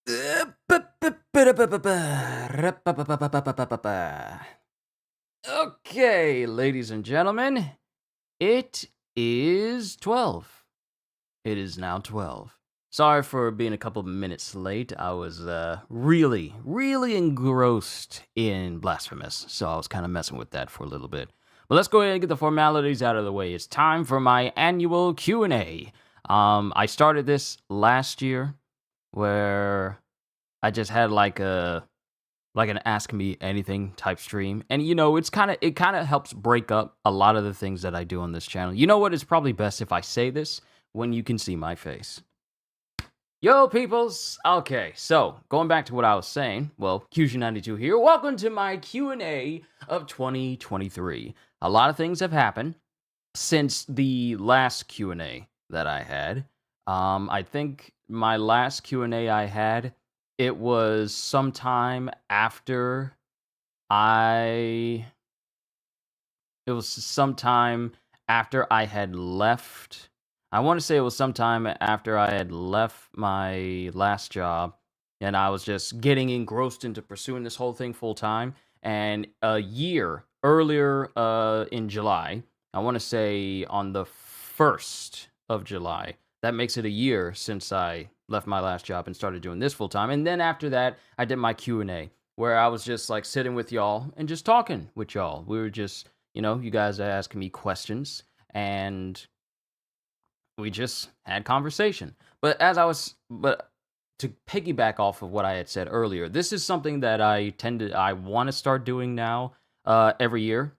Okay, ladies and gentlemen, it is 12. It is now 12. Sorry for being a couple of minutes late. I was really engrossed in Blasphemous, so I was kind of messing with that for a little bit. But let's go ahead and get the formalities out of the way. It's time for my annual Q&A. I started this last year where I just had like an ask me anything type stream. And it kind of helps break up a lot of the things that I do on this channel. You know what? It's probably best if I say this when you can see my face. Yo, peoples. Okay, so going back to what I was saying, well, Qushu92 here. Welcome to my Q&A of 2023. A lot of things have happened since the last Q&A that I had. I think my last Q&A I had, it was sometime after I it was sometime after I had left. I want to say it was sometime after I had left my last job and I was just getting engrossed into pursuing this whole thing full time. And a year earlier in July, I want to say on the 1st of July, that makes it a year since I left my last job and started doing this full time. And then after that, I did my Q&A where I was just like sitting with y'all and just talking with y'all. We were just, you guys are asking me questions and we just had conversation. But to piggyback off of what I had said earlier, this is something that I want to start doing now every year.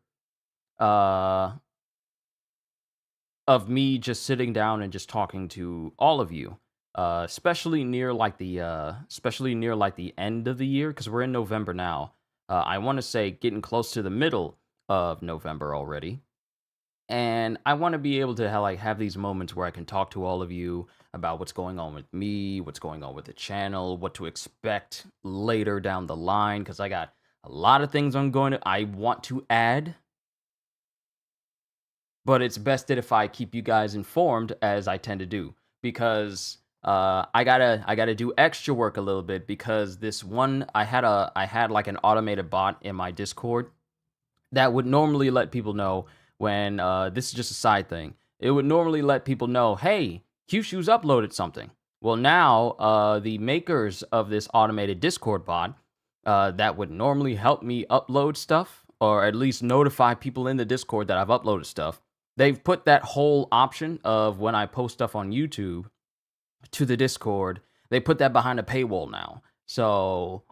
Of me just sitting down and just talking to all of you, especially near like the end of the year, because we're in November now. I want to say getting close to the middle of November already, and I want to be able to have these moments where I can talk to all of you about what's going on with me, what's going on with the channel, what to expect later down the line, because I got a lot of things I want to add. But it's best that if I keep you guys informed, as I tend to do, because I gotta do extra work a little bit, because this one I had like an automated bot in my Discord that would normally let people know when this is just a side thing. It would normally let people know, hey, Qshu's uploaded something. Well, now the makers of this automated Discord bot that would normally help me upload stuff, or at least notify people in the Discord that I've uploaded stuff, they've put that whole option of when I post stuff on YouTube to the Discord, they put that behind a paywall now. So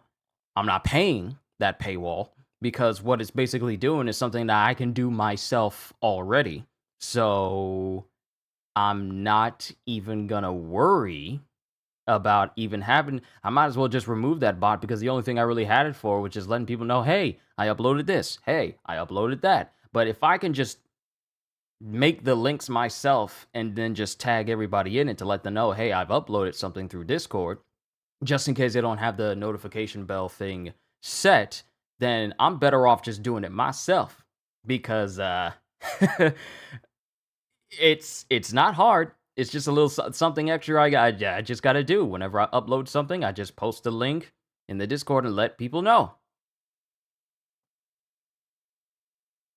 I'm not paying that paywall, because what it's basically doing is something that I can do myself already. So I'm not even gonna worry about even having, I might as well just remove that bot, because the only thing I really had it for was just letting people know, hey, I uploaded this, hey, I uploaded that. But if I can just make the links myself and then just tag everybody in it to let them know, hey, I've uploaded something through Discord, just in case they don't have the notification bell thing set, then I'm better off just doing it myself, because it's not hard. It's just a little something extra I just got to do. Whenever I upload something, I just post a link in the Discord and let people know.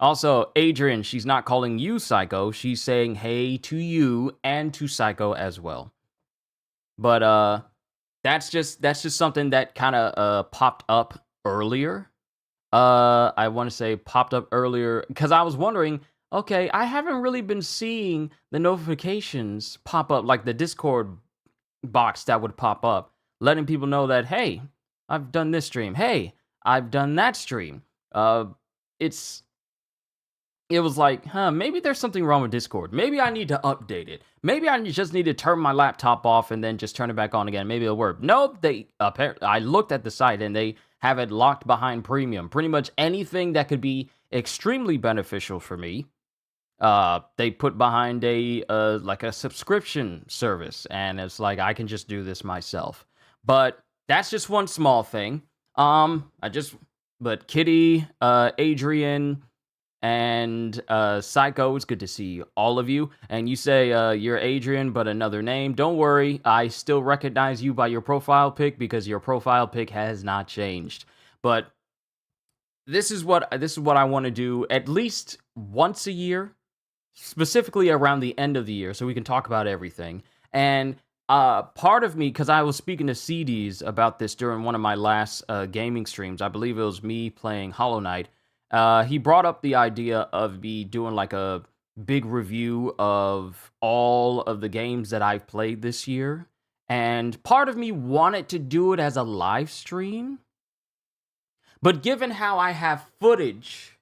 Also, Adrian, she's not calling you Psycho. She's saying hey to you and to Psycho as well. But that's just something that kind of popped up earlier. I want to say popped up earlier because I was wondering, okay, I haven't really been seeing the notifications pop up, like the Discord box that would pop up, letting people know that, hey, I've done this stream. Hey, I've done that stream. It was like, maybe there's something wrong with Discord. Maybe I need to update it. Maybe I just need to turn my laptop off and then just turn it back on again. Maybe it'll work. Nope, I looked at the site and they have it locked behind premium. Pretty much anything that could be extremely beneficial for me, they put behind like a subscription service, and it's like I can just do this myself. But that's just one small thing. But Kitty, Adrian, And Psycho, it's good to see all of you. And you say you're Adrian, but another name. Don't worry, I still recognize you by your profile pic because your profile pic has not changed. But this is what I want to do at least once a year, specifically around the end of the year, so we can talk about everything. And part of me, because I was speaking to CDs about this during one of my last gaming streams, I believe it was me playing Hollow Knight. He brought up the idea of me doing like a big review of all of the games that I've played this year. And part of me wanted to do it as a live stream. But given how I have footage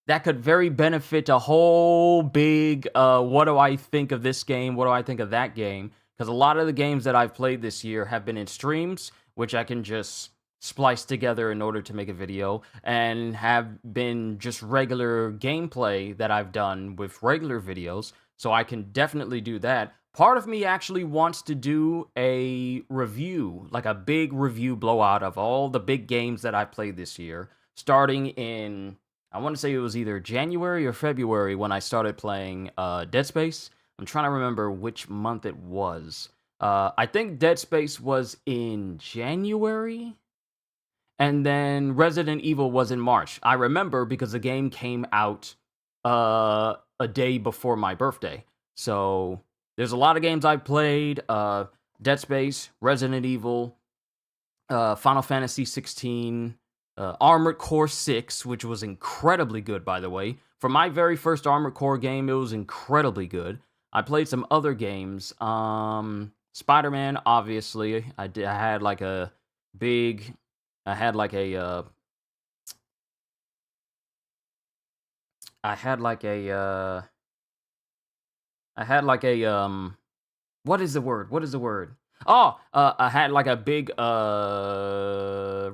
that could very benefit a whole big, what do I think of this game? What do I think of that game? Because a lot of the games that I've played this year have been in streams, which I can just splice together in order to make a video, and have been just regular gameplay that I've done with regular videos, so I can definitely do that. Part of me actually wants to do a review, like a big review blowout of all the big games that I've played this year, starting in, I want to say it was either January or February when I started playing Dead Space. I'm trying to remember which month it was. I think Dead Space was in January, and then Resident Evil was in March. I remember because the game came out a day before my birthday. So there's a lot of games I've played. Dead Space, Resident Evil, Final Fantasy 16, Armored Core 6, which was incredibly good, by the way. For my very first Armored Core game, it was incredibly good. I played some other games. Spider-Man, obviously. I had like a big... I had like a... what is the word? Oh, I had like a big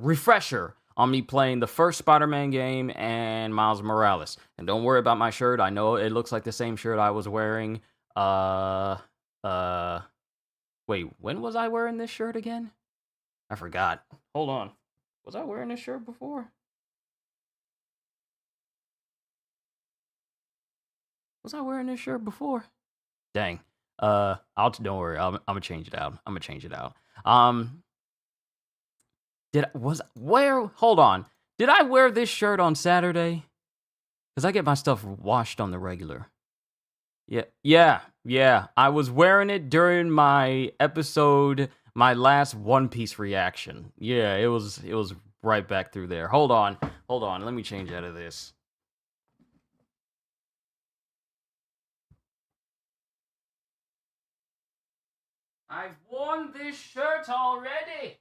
refresher on me playing the first Spider-Man game and Miles Morales. And don't worry about my shirt. I know it looks like the same shirt I was wearing. Wait, when was I wearing this shirt again? I forgot. Hold on. Was I wearing this shirt before? Was I wearing this shirt before? Dang. Don't worry. I'm gonna change it out. Hold on. Did I wear this shirt on Saturday? Because I get my stuff washed on the regular. Yeah. I was wearing it during my episode, my last One Piece reaction. Yeah, it was right back through there. Hold on. Let me change out of this. I've worn this shirt already.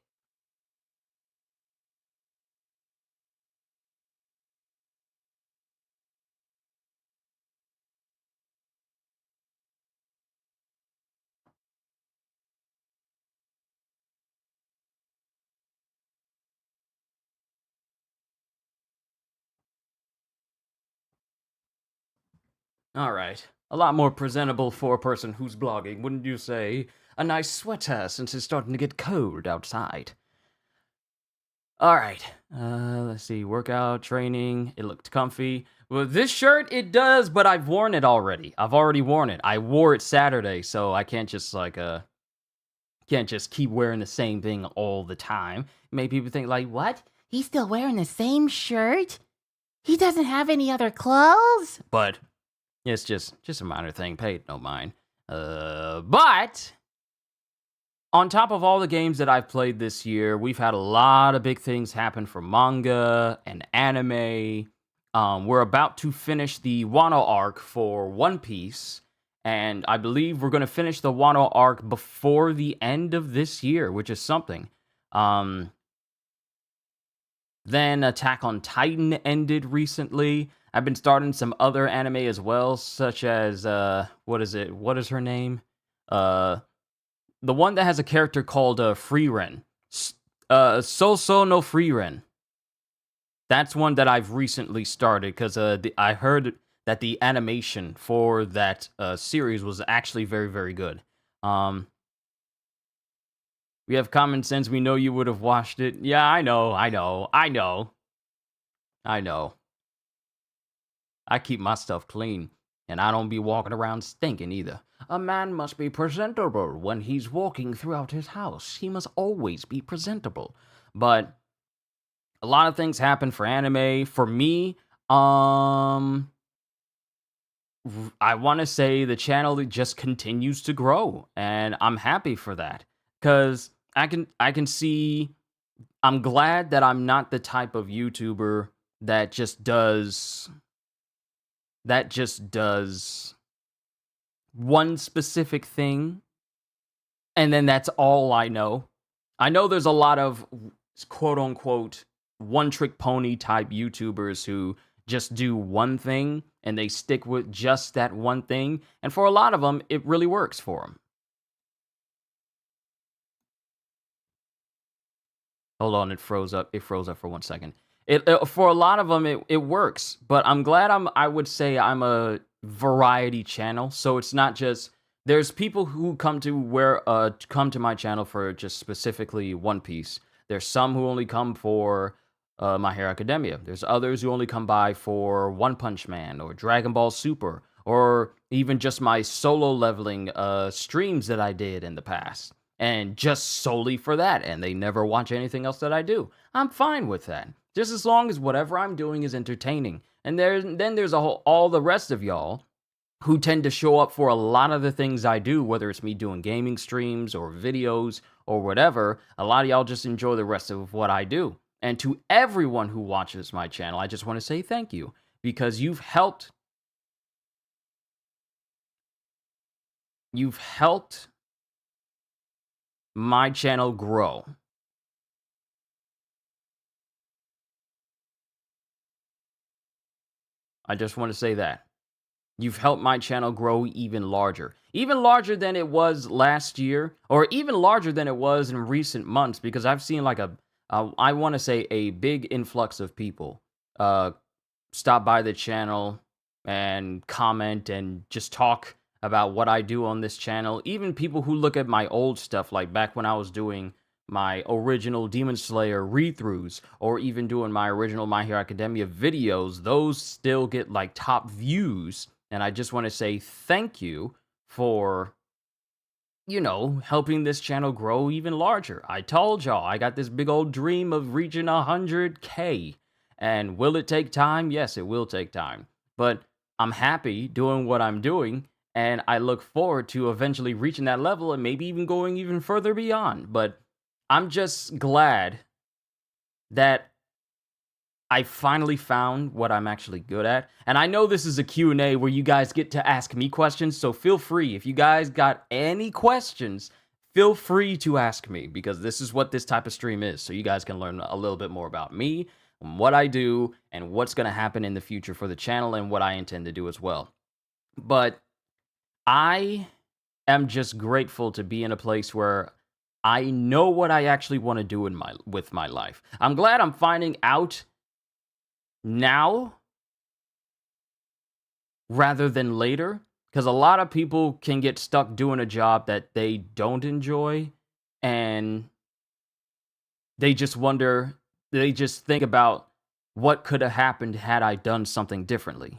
All right. A lot more presentable for a person who's blogging, wouldn't you say? A nice sweater since it's starting to get cold outside. All right. Let's see. Workout, training. It looked comfy. Well, this shirt, it does, but I've worn it already. I've already worn it. I wore it Saturday, so I can't just can't just keep wearing the same thing all the time. Make people think like, what? He's still wearing the same shirt? He doesn't have any other clothes? But it's just a minor thing. Pay it no mind. But on top of all the games that I've played this year, we've had a lot of big things happen for manga and anime. We're about to finish the Wano arc for One Piece, and I believe we're going to finish the Wano arc before the end of this year, which is something. Then Attack on Titan ended recently. I've been starting some other anime as well, such as, what is her name? The one that has a character called Freeren. So no Freeren. That's one that I've recently started, because I heard that the animation for that series was actually very, very good. We have common sense. We know you would have watched it. Yeah, I know. I keep my stuff clean, and I don't be walking around stinking either. A man must be presentable when he's walking throughout his house. He must always be presentable. But a lot of things happen for anime. For me, um, I want to say the channel just continues to grow, and I'm happy for that because I can see. I'm glad that I'm not the type of YouTuber that just does one specific thing and then that's all I know. I know there's a lot of quote unquote one trick pony type YouTubers who just do one thing and they stick with just that one thing. And for a lot of them, it really works for them. Hold on, it froze up. It froze up for 1 second. It for a lot of them, it works. But I'm glad I would say I'm a variety channel, so it's not just. There's people who come to my channel for just specifically One Piece. There's some who only come for My Hero Academia. There's others who only come by for One Punch Man or Dragon Ball Super or even just my solo leveling streams that I did in the past and just solely for that, and they never watch anything else that I do. I'm fine with that. Just as long as whatever I'm doing is entertaining. And there's all the rest of y'all who tend to show up for a lot of the things I do, whether it's me doing gaming streams or videos or whatever. A lot of y'all just enjoy the rest of what I do. And to everyone who watches my channel, I just want to say thank you because you've helped my channel grow. I just want to say that. You've helped my channel grow even larger than it was last year, or even larger than it was in recent months, because I've seen like I want to say a big influx of people uh, stop by the channel and comment and just talk about what I do on this channel. Even people who look at my old stuff, like back when I was doing my original Demon Slayer read-throughs, or even doing my original My Hero Academia videos, those still get like top views. And I just want to say thank you for, helping this channel grow even larger. I told y'all I got this big old dream of reaching 100K. And will it take time? Yes, it will take time. But I'm happy doing what I'm doing, and I look forward to eventually reaching that level and maybe even going even further beyond. But I'm just glad that I finally found what I'm actually good at. And I know this is a Q&A where you guys get to ask me questions, so feel free. If you guys got any questions, feel free to ask me, because this is what this type of stream is. So you guys can learn a little bit more about me, and what I do, and what's going to happen in the future for the channel, and what I intend to do as well. But I am just grateful to be in a place where I know what I actually want to do with my life. I'm glad I'm finding out now rather than later, because a lot of people can get stuck doing a job that they don't enjoy, and they just think about what could have happened had I done something differently,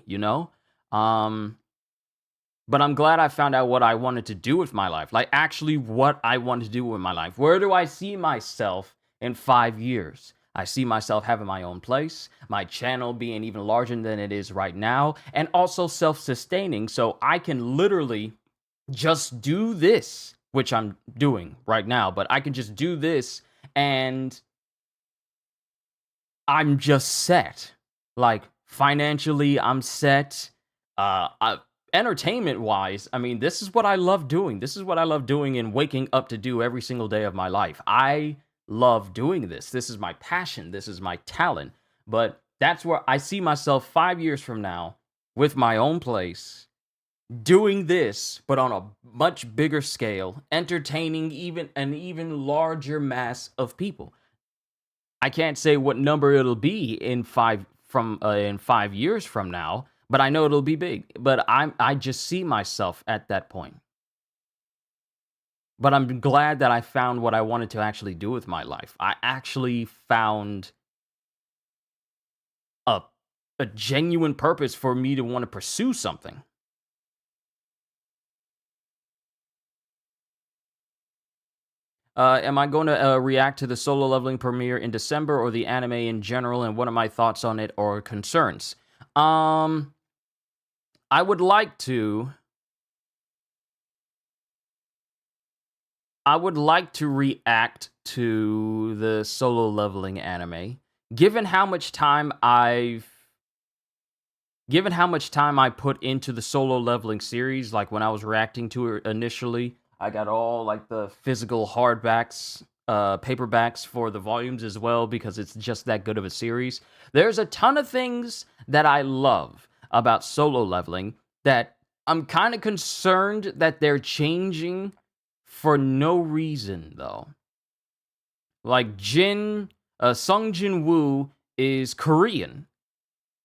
but I'm glad I found out what I wanted to do with my life, like actually what I want to do with my life. Where do I see myself in 5 years? I see myself having my own place, my channel being even larger than it is right now, and also self-sustaining, so I can literally just do this, which I'm doing right now, but I can just do this and I'm just set. Like, financially, I'm set. Entertainment wise, I mean, this is what I love doing. This is what I love doing and waking up to do every single day of my life. I love doing this. This is my passion. This is my talent. But that's where I see myself 5 years from now with my own place, doing this, but on a much bigger scale, entertaining even an even larger mass of people. I can't say what number it'll be in 5 years from now, but I know it'll be big. But I just see myself at that point. But I'm glad that I found what I wanted to actually do with my life. I actually found a a genuine purpose for me to want to pursue something. Am I going to react to the Solo Leveling premiere in December or the anime in general, and what are my thoughts on it or concerns? I would like to. I would like to react to the Solo Leveling anime, given how much time I've given how much time I put into the Solo Leveling series. Like when I was reacting to it initially, I got all like the physical hardbacks, paperbacks for the volumes as well, because it's just that good of a series. There's a ton of things that I love about Solo Leveling that I'm kind of concerned that they're changing for no reason, though. Like Sung Jin Woo is Korean,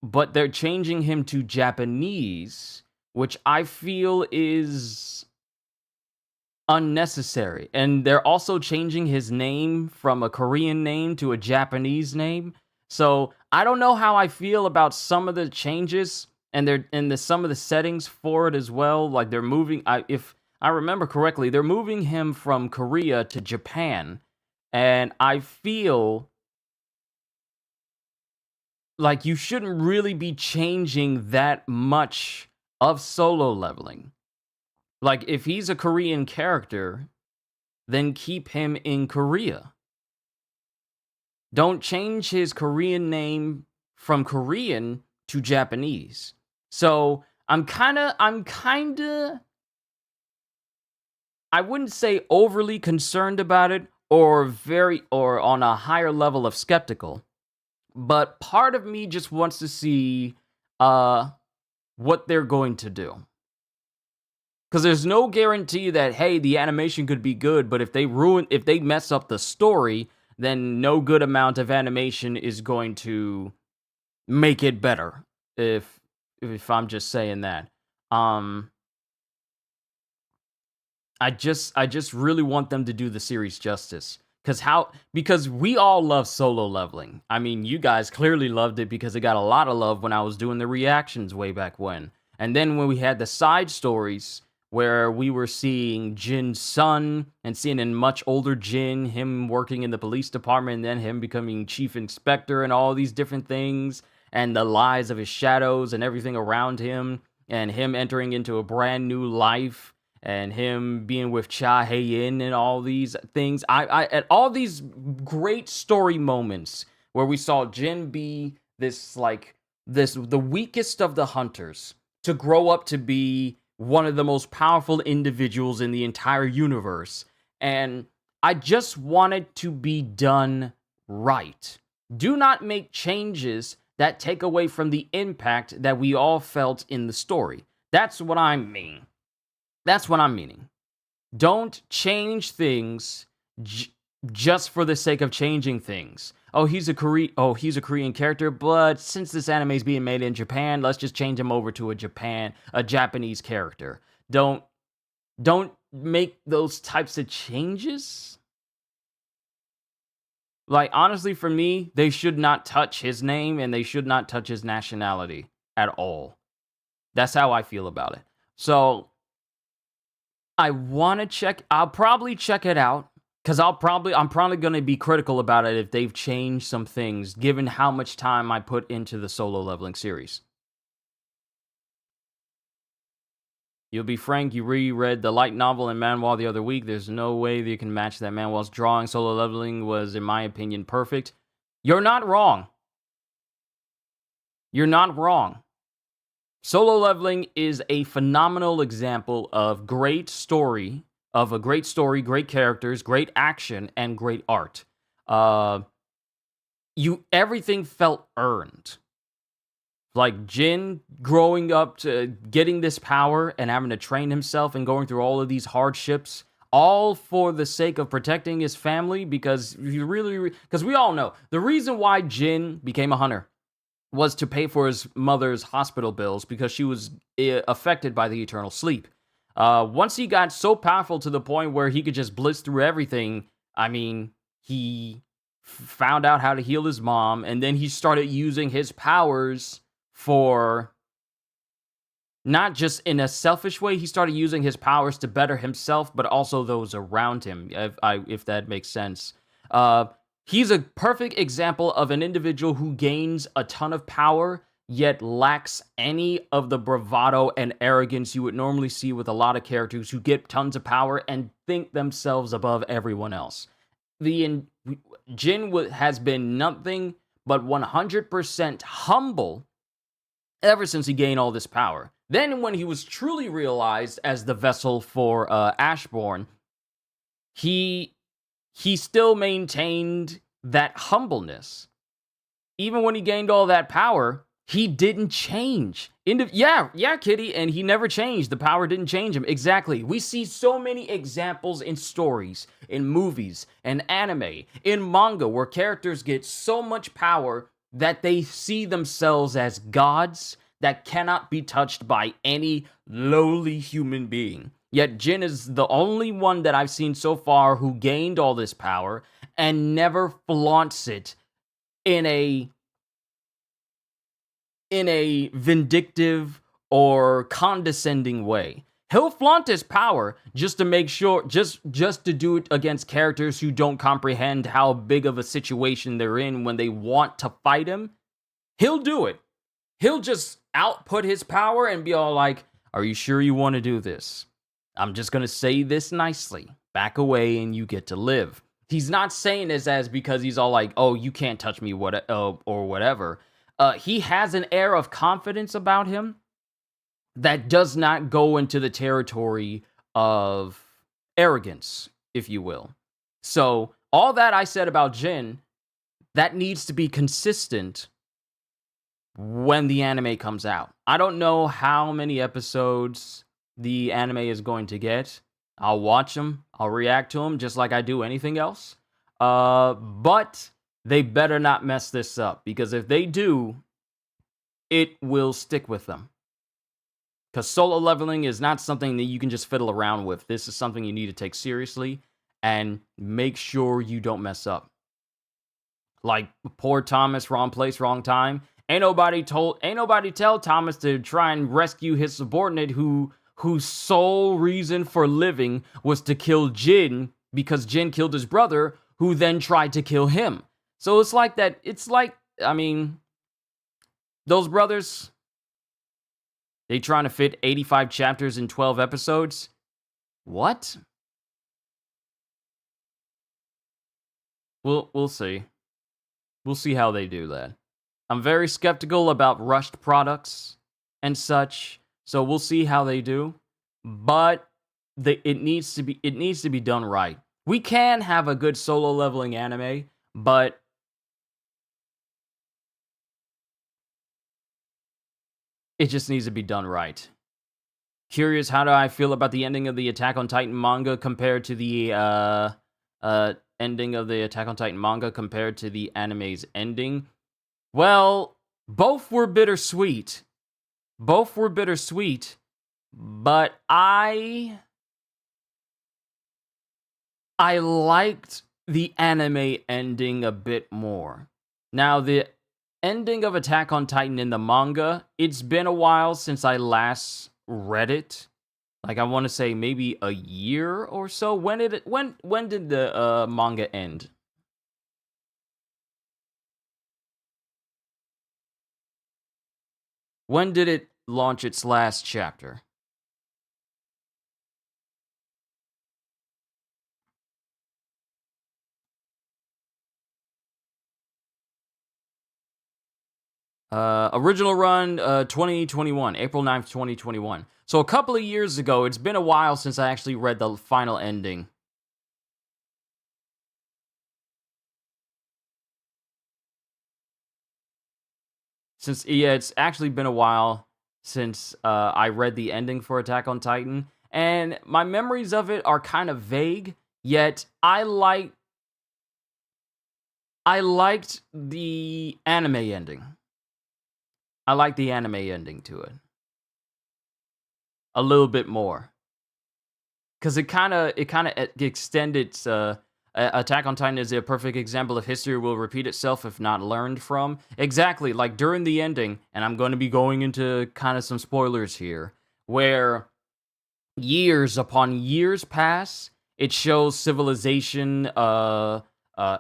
but they're changing him to Japanese, which I feel is unnecessary. And they're also changing his name from a Korean name to a Japanese name. So I don't know how I feel about some of the changes, and some of the settings for it as well. Like they're moving. If I remember correctly, they're moving him from Korea to Japan, and I feel like you shouldn't really be changing that much of Solo Leveling. Like if he's a Korean character, then keep him in Korea. Don't change his Korean name from Korean to Japanese. So I'm kind of, I wouldn't say overly concerned about it, or on a higher level of skeptical. But part of me just wants to see what they're going to do. Because there's no guarantee that, hey, the animation could be good, but if they mess up the story, then no good amount of animation is going to make it better. If I'm just saying that. I just really want them to do the series justice. Because we all love Solo Leveling. I mean, you guys clearly loved it because it got a lot of love when I was doing the reactions way back when. And then when we had the side stories where we were seeing Jin's son and seeing a much older Jin, him working in the police department, and then him becoming chief inspector and all these different things, and the lies of his shadows and everything around him, and him entering into a brand new life, and him being with Cha Hae-in and all these things. At all these great story moments where we saw Jin be the weakest of the hunters to grow up to be one of the most powerful individuals in the entire universe. And I just want it to be done right. Do not make changes that take away from the impact that we all felt in the story. That's what I mean. That's what I'm meaning. Don't change things just for the sake of changing things. He's a Korean character, but since this anime is being made in Japan, let's just change him over to a Japanese character. Don't make those types of changes. Like, honestly, for me, they should not touch his name and they should not touch his nationality at all. That's how I feel about it. So I'll probably check it out, because I'm probably going to be critical about it if they've changed some things, given how much time I put into the Solo Leveling series. You'll be frank, you reread the light novel and manhwa the other week. There's no way that you can match that. Manhwa's drawing. Solo Leveling was, in my opinion, perfect. You're not wrong. You're not wrong. Solo Leveling is a phenomenal example of great story, great characters, great action, and great art. Everything felt earned. Like Jin growing up to getting this power and having to train himself and going through all of these hardships, all for the sake of protecting his family, because we all know the reason why Jin became a hunter was to pay for his mother's hospital bills, because she was affected by the eternal sleep. Once he got so powerful to the point where he could just blitz through everything, I mean, he found out how to heal his mom, and then he started using his powers for not just in a selfish way. He started using his powers to better himself, but also those around him, if that makes sense. He's a perfect example of an individual who gains a ton of power, yet lacks any of the bravado and arrogance you would normally see with a lot of characters who get tons of power and think themselves above everyone else. Jin has been nothing but 100% humble ever since he gained all this power. Then, when he was truly realized as the vessel for Ashbourne, he still maintained that humbleness. Even when he gained all that power, he didn't change. Yeah, Kitty, and he never changed. The power didn't change him. Exactly. We see so many examples in stories, in movies, and anime, in manga, where characters get so much power that they see themselves as gods that cannot be touched by any lowly human being. Yet Jin is the only one that I've seen so far who gained all this power and never flaunts it in a vindictive or condescending way. He'll flaunt his power just to make sure, just to do it against characters who don't comprehend how big of a situation they're in when they want to fight him. He'll do it. He'll just output his power and be all like, "Are you sure you want to do this? I'm just going to say this nicely. Back away and you get to live." He's not saying this as because he's all like, "Oh, you can't touch me," or whatever. He has an air of confidence about him that does not go into the territory of arrogance, if you will. So, all that I said about Jin, that needs to be consistent when the anime comes out. I don't know how many episodes the anime is going to get. I'll watch them. I'll react to them just like I do anything else. But they better not mess this up, because if they do, it will stick with them. Because solo leveling is not something that you can just fiddle around with. This is something you need to take seriously and make sure you don't mess up. Like poor Thomas, wrong place, wrong time. Ain't nobody tell Thomas to try and rescue his subordinate whose sole reason for living was to kill Jin, because Jin killed his brother, who then tried to kill him. So it's like that. It's like, I mean, those brothers, they trying to fit 85 chapters in 12 episodes? What? We'll see. We'll see how they do that. I'm very skeptical about rushed products and such, so we'll see how they do. But it needs to be done right. We can have a good solo leveling anime, but it just needs to be done right. Curious, how do I feel about the ending of the Attack on Titan manga compared to the ending of the Attack on Titan manga compared to the anime's ending? Well, both were bittersweet. But I liked the anime ending a bit more. Now, the ending of Attack on Titan in the manga, it's been a while since I last read it. Like, I want to say maybe a year or so. When did the manga end? When did it launch its last chapter? Original run, 2021, April 9th, 2021. So a couple of years ago. It's been a while since I actually read the final ending. It's actually been a while since I read the ending for Attack on Titan, and my memories of it are kind of vague, yet I liked the anime ending. I like the anime ending to it a little bit more, because it kind of extended Attack on Titan is a perfect example of history will repeat itself if not learned from. Exactly, like during the ending, and I'm going to be going into kind of some spoilers here, where years upon years pass. It shows civilization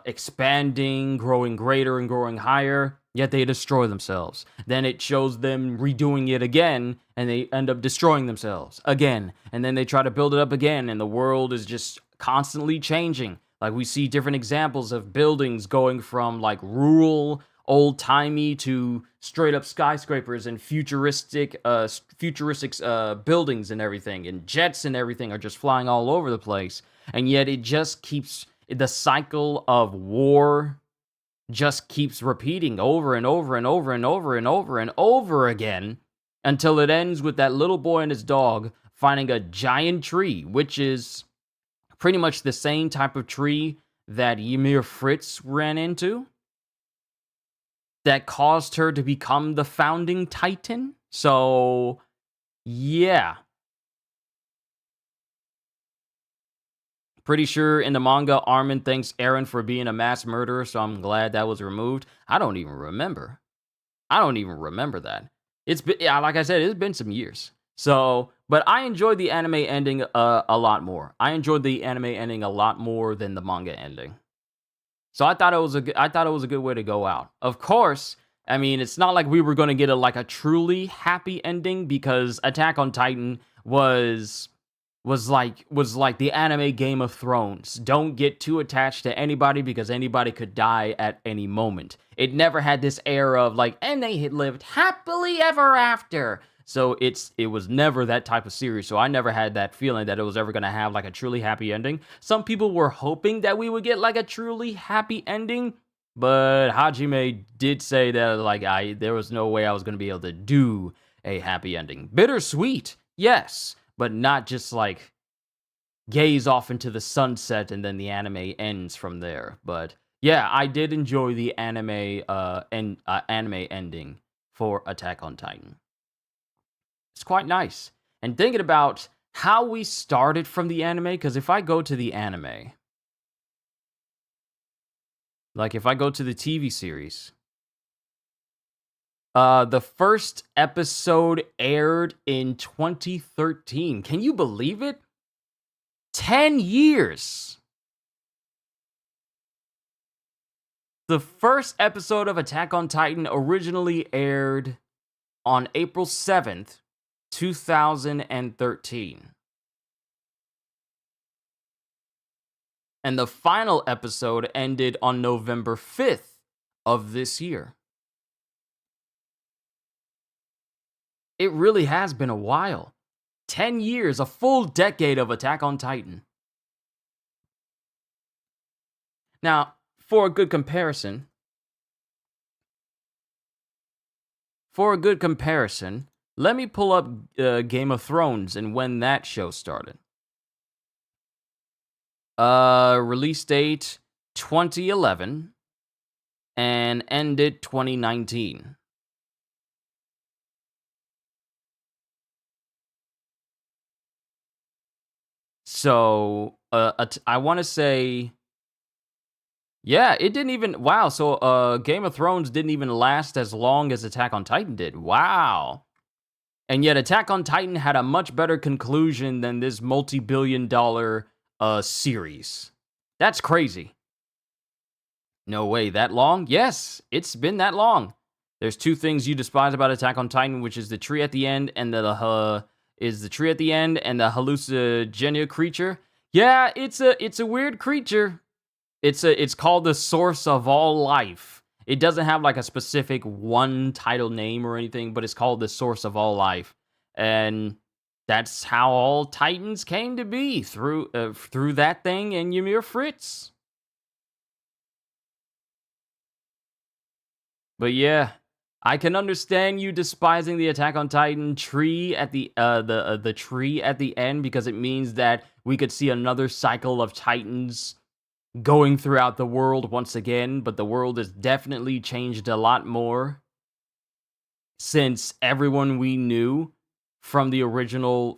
expanding, growing greater and growing higher, yet they destroy themselves. Then it shows them redoing it again, and they end up destroying themselves again. And then they try to build it up again, and the world is just constantly changing. Like, we see different examples of buildings going from like rural, old-timey to straight up skyscrapers and futuristic buildings and everything, and jets and everything are just flying all over the place. And yet it just keeps, the cycle of war just keeps repeating over and over and over and over and over and over again, until it ends with that little boy and his dog finding a giant tree, which is pretty much the same type of tree that Ymir Fritz ran into, that caused her to become the founding Titan. So, yeah. Pretty sure in the manga, Armin thanks Eren for being a mass murderer, so I'm glad that was removed. I don't even remember that. It's been, yeah, like I said, it's been some years. So, but I enjoyed the anime ending a lot more. I enjoyed the anime ending a lot more than the manga ending. So I thought it was a good way to go out. Of course, I mean, it's not like we were going to get a truly happy ending, because Attack on Titan was like the anime Game of Thrones. Don't get too attached to anybody, because anybody could die at any moment. It never had this air of like, and they had lived happily ever after. So it was never that type of series. So I never had that feeling that it was ever going to have like a truly happy ending. Some people were hoping that we would get like a truly happy ending, but Hajime did say that like there was no way I was going to be able to do a happy ending. Bittersweet, yes, but not just like gaze off into the sunset and then the anime ends from there. But yeah, I did enjoy the anime ending for Attack on Titan. It's quite nice. And thinking about how we started from the anime, because if I go to the anime, like if I go to the TV series, the first episode aired in 2013. Can you believe it? 10 years. The first episode of Attack on Titan originally aired on April 7th, 2013. And the final episode ended on November 5th of this year. It really has been a while. 10 years, a full decade of Attack on Titan. Now, for a good comparison, let me pull up Game of Thrones and when that show started. Release date 2011 and ended 2019. So, I want to say, yeah, it didn't even, wow, so Game of Thrones didn't even last as long as Attack on Titan did. Wow. And yet Attack on Titan had a much better conclusion than this multi-billion-dollar series. That's crazy. No way, that long? Yes, it's been that long. There's two things you despise about Attack on Titan, which is the tree at the end and the hallucinogenia creature. Yeah, it's a weird creature. It's called the source of all life. It doesn't have like a specific one title name or anything, but it's called the source of all life. And that's how all Titans came to be, through that thing and Ymir Fritz. But yeah, I can understand you despising the Attack on Titan tree at the tree at the end, because it means that we could see another cycle of Titans going throughout the world once again, but the world has definitely changed a lot more since everyone we knew from the original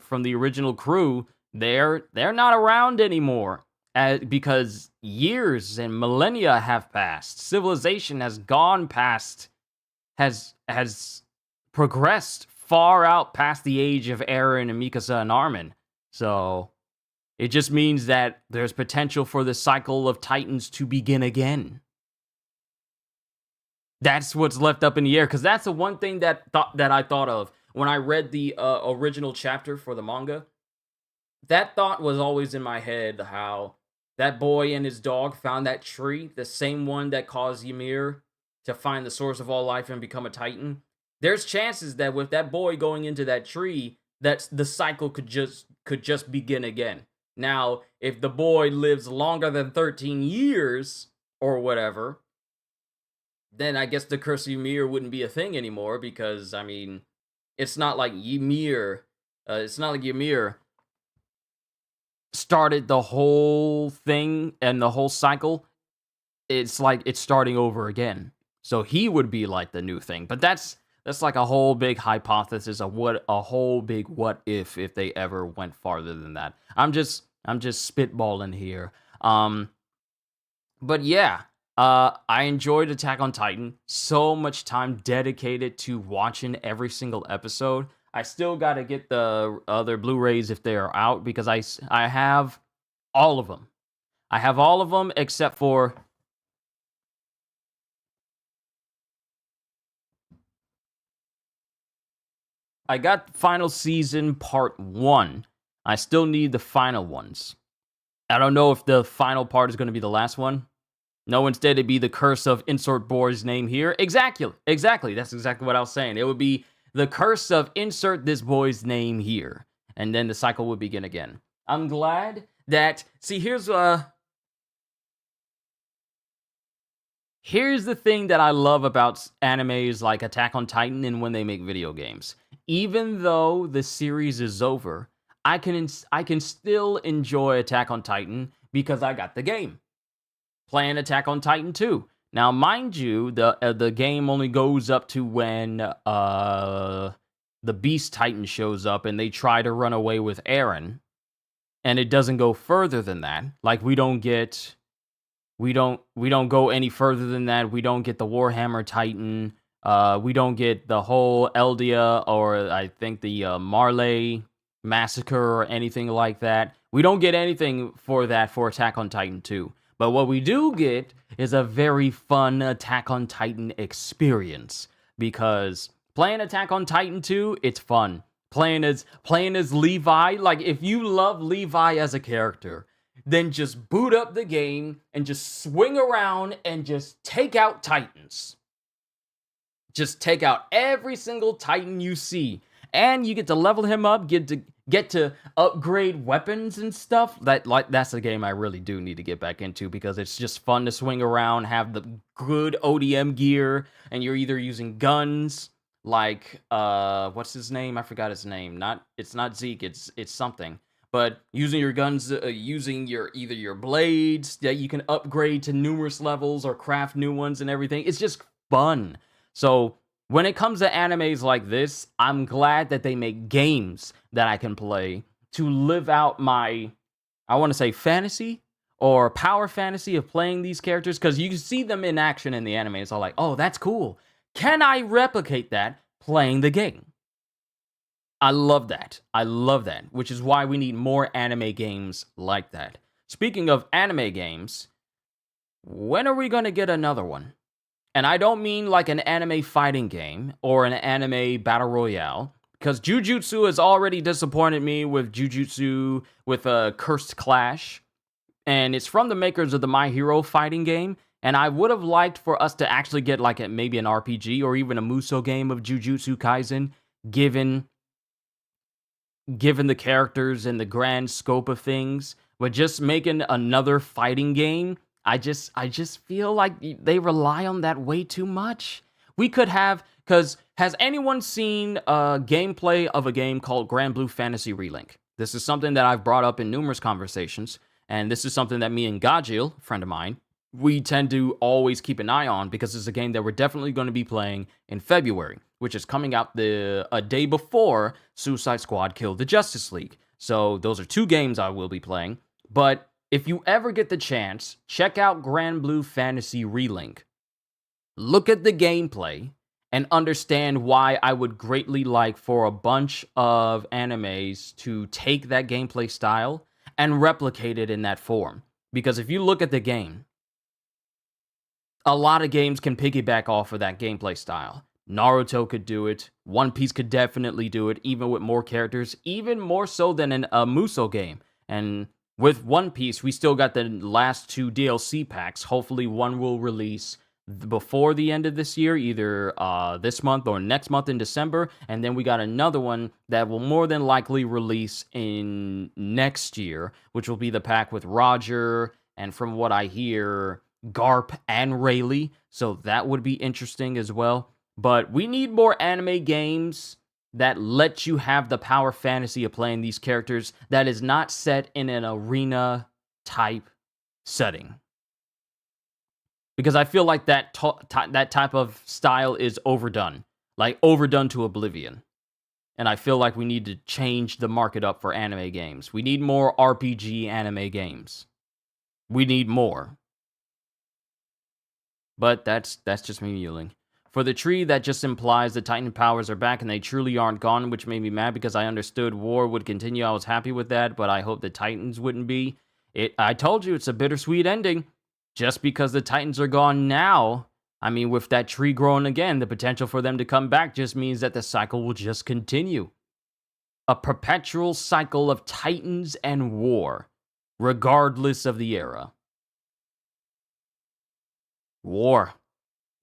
crew, they're not around anymore. because years and millennia have passed. Civilization has gone past, has progressed far out past the age of Eren and Mikasa and Armin. So it just means that there's potential for the cycle of Titans to begin again. That's what's left up in the air, because that's the one thing that I thought of when I read the original chapter for the manga. That thought was always in my head, how that boy and his dog found that tree, the same one that caused Ymir to find the source of all life and become a Titan. There's chances that with that boy going into that tree, that the cycle could just begin again. Now, if the boy lives longer than 13 years or whatever, then I guess the curse of Ymir wouldn't be a thing anymore, because I mean, it's not like Ymir started the whole thing and the whole cycle. It's like it's starting over again. So he would be like the new thing. But that's like a whole big hypothesis, a whole big what if they ever went farther than that. I'm just spitballing here. But yeah, I enjoyed Attack on Titan. So much time dedicated to watching every single episode. I still got to get the other Blu-rays if they are out, because I have all of them. I have all of them except for... I got Final Season Part 1. I still need the final ones. I don't know if the final part is going to be the last one. No, instead it'd be the curse of insert boy's name here. Exactly. That's exactly what I was saying. It would be the curse of insert this boy's name here. And then the cycle would begin again. I'm glad that... See, here's the thing that I love about animes like Attack on Titan and when they make video games. Even though the series is over, I can still enjoy Attack on Titan because I got the game. Playing Attack on Titan 2. Now, mind you, the game only goes up to when the Beast Titan shows up and they try to run away with Eren, and it doesn't go further than that. Like, we don't go any further than that. We don't get the Warhammer Titan. We don't get the whole Eldia, or I think the Marley massacre or anything like that. We don't get anything for that for Attack on Titan 2. But what we do get is a very fun Attack on Titan experience, because playing Attack on Titan 2, it's fun. Playing as Levi, like if you love Levi as a character, then just boot up the game and just swing around and just take out Titans. Just take out every single Titan you see. And you get to level him up, get to upgrade weapons and stuff. That's the game I really do need to get back into, because it's just fun to swing around, have the good ODM gear, and you're either using guns like what's his name? I forgot his name. It's not Zeke, it's something. But using your guns, using either your blades that you can upgrade to numerous levels or craft new ones and everything. It's just fun. So when it comes to animes like this, I'm glad that they make games that I can play to live out my, I want to say, fantasy or power fantasy of playing these characters, because you can see them in action in the anime. It's all like, oh, that's cool. Can I replicate that playing the game? I love that, which is why we need more anime games like that. Speaking of anime games, when are we going to get another one? And I don't mean like an anime fighting game or an anime battle royale, because Jujutsu has already disappointed me with Jujutsu with a Cursed Clash, and it's from the makers of the My Hero fighting game, and I would have liked for us to actually get like maybe an RPG or even a Musou game of Jujutsu Kaisen, given the characters and the grand scope of things. But just making another fighting game, I just feel like they rely on that way too much. We could have, because has anyone seen gameplay of a game called Grand Blue Fantasy Relink? This is something that I've brought up in numerous conversations, and this is something that me and Gajil, a friend of mine, we tend to always keep an eye on, because it's a game that we're definitely going to be playing in February, which is coming out a day before Suicide Squad Killed the Justice League. So those are two games I will be playing. But if you ever get the chance, check out Grand Blue Fantasy Relink. Look at the gameplay and understand why I would greatly like for a bunch of animes to take that gameplay style and replicate it in that form. Because if you look at the game, a lot of games can piggyback off of that gameplay style. Naruto could do it. One Piece could definitely do it, even with more characters, even more so than in a Musou game. And with One Piece, we still got the last 2 DLC packs. Hopefully one will release before the end of this year, either this month or next month in December. And then we got another one that will more than likely release in next year, which will be the pack with Roger, and from what I hear, Garp and Rayleigh. So that would be interesting as well. But we need more anime games that let you have the power fantasy of playing these characters that is not set in an arena type setting. Because I feel like that type of style is overdone. Like, overdone to oblivion. And I feel like we need to change the market up for anime games. We need more RPG anime games. We need more. But that's just me mewling. For the tree, that just implies the Titan powers are back and they truly aren't gone, which made me mad because I understood war would continue. I was happy with that, but I hope the Titans wouldn't be. I told you, it's a bittersweet ending. Just because the Titans are gone now, I mean, with that tree growing again, the potential for them to come back just means that the cycle will just continue. A perpetual cycle of Titans and war, regardless of the era. War.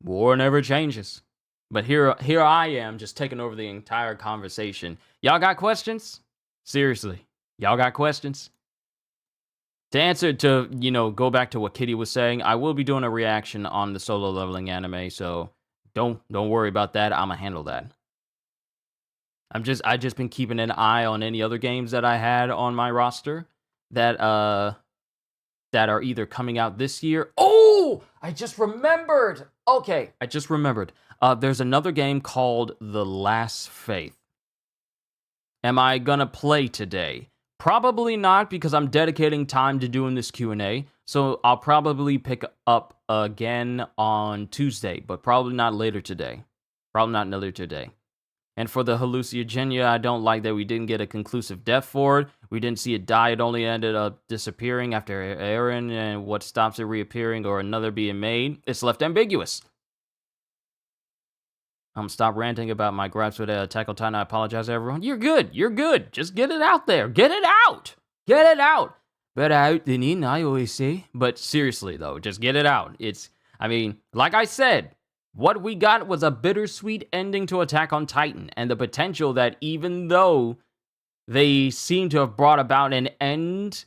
War never changes. But here I am, just taking over the entire conversation. Y'all got questions? Seriously, y'all got questions? To answer, go back to what Kitty was saying, I will be doing a reaction on the solo leveling anime, so don't worry about that. I'ma handle that. I just been keeping an eye on any other games that I had on my roster that are either coming out this year. Oh, I just remembered. Okay, I just remembered. There's another game called The Last Faith. Am I gonna play today? Probably not, because I'm dedicating time to doing this Q&A. So I'll probably pick up again on Tuesday, but probably not later today. And for the hallucinogenia, I don't like that we didn't get a conclusive death for it. We didn't see it die. It only ended up disappearing after Aaron, and what stops it reappearing or another being made? It's left ambiguous. Stop ranting about my gripes with Attack on Titan. I apologize, everyone. You're good. Just get it out there. Get it out. Better out than in, I always say. But seriously, though, just get it out. Like I said, what we got was a bittersweet ending to Attack on Titan, and the potential that even though they seem to have brought about an end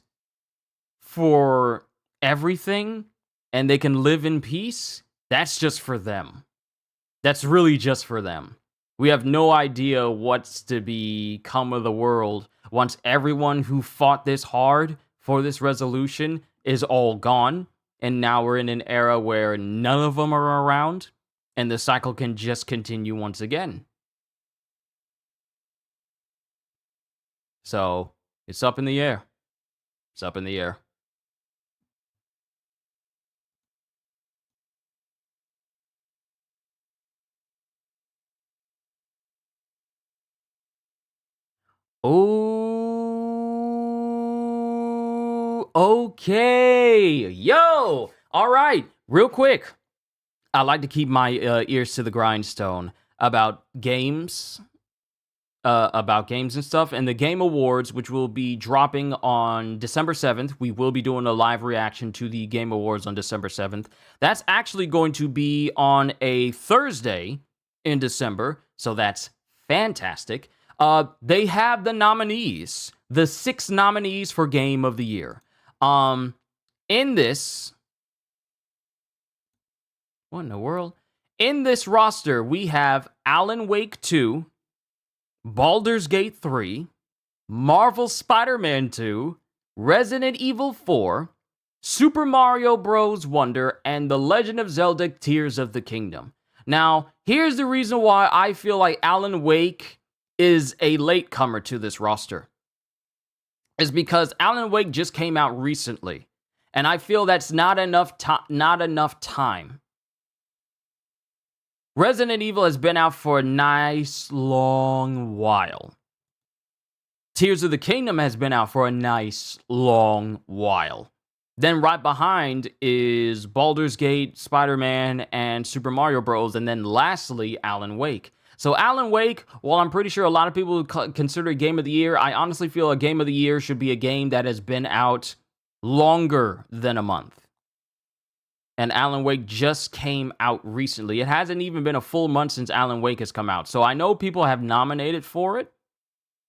for everything, and they can live in peace, that's just for them. That's really just for them. We have no idea what's to become of the world once everyone who fought this hard for this resolution is all gone, and now we're in an era where none of them are around, and the cycle can just continue once again. So, it's up in the air. Oh, okay. Yo, all right. Real quick, I like to keep my ears to the grindstone about games and stuff. And the Game Awards, which will be dropping on December 7th. We will be doing a live reaction to the Game Awards on December 7th. That's actually going to be on a Thursday in December, so that's fantastic. They have the nominees, the 6 nominees for Game of the Year. In this, what in the world? In this roster, we have Alan Wake 2, Baldur's Gate 3, Marvel Spider-Man 2, Resident Evil 4, Super Mario Bros. Wonder, and The Legend of Zelda Tears of the Kingdom. Now, here's the reason why I feel like Alan Wake is a latecomer to this roster. Is because Alan Wake just came out recently. And I feel that's not enough time. Resident Evil has been out for a nice long while. Tears of the Kingdom has been out for a nice long while. Then right behind is Baldur's Gate, Spider-Man, and Super Mario Bros. And then lastly, Alan Wake. So Alan Wake, while I'm pretty sure a lot of people would consider it Game of the Year, I honestly feel a Game of the Year should be a game that has been out longer than a month. And Alan Wake just came out recently. It hasn't even been a full month since Alan Wake has come out. So I know people have nominated for it.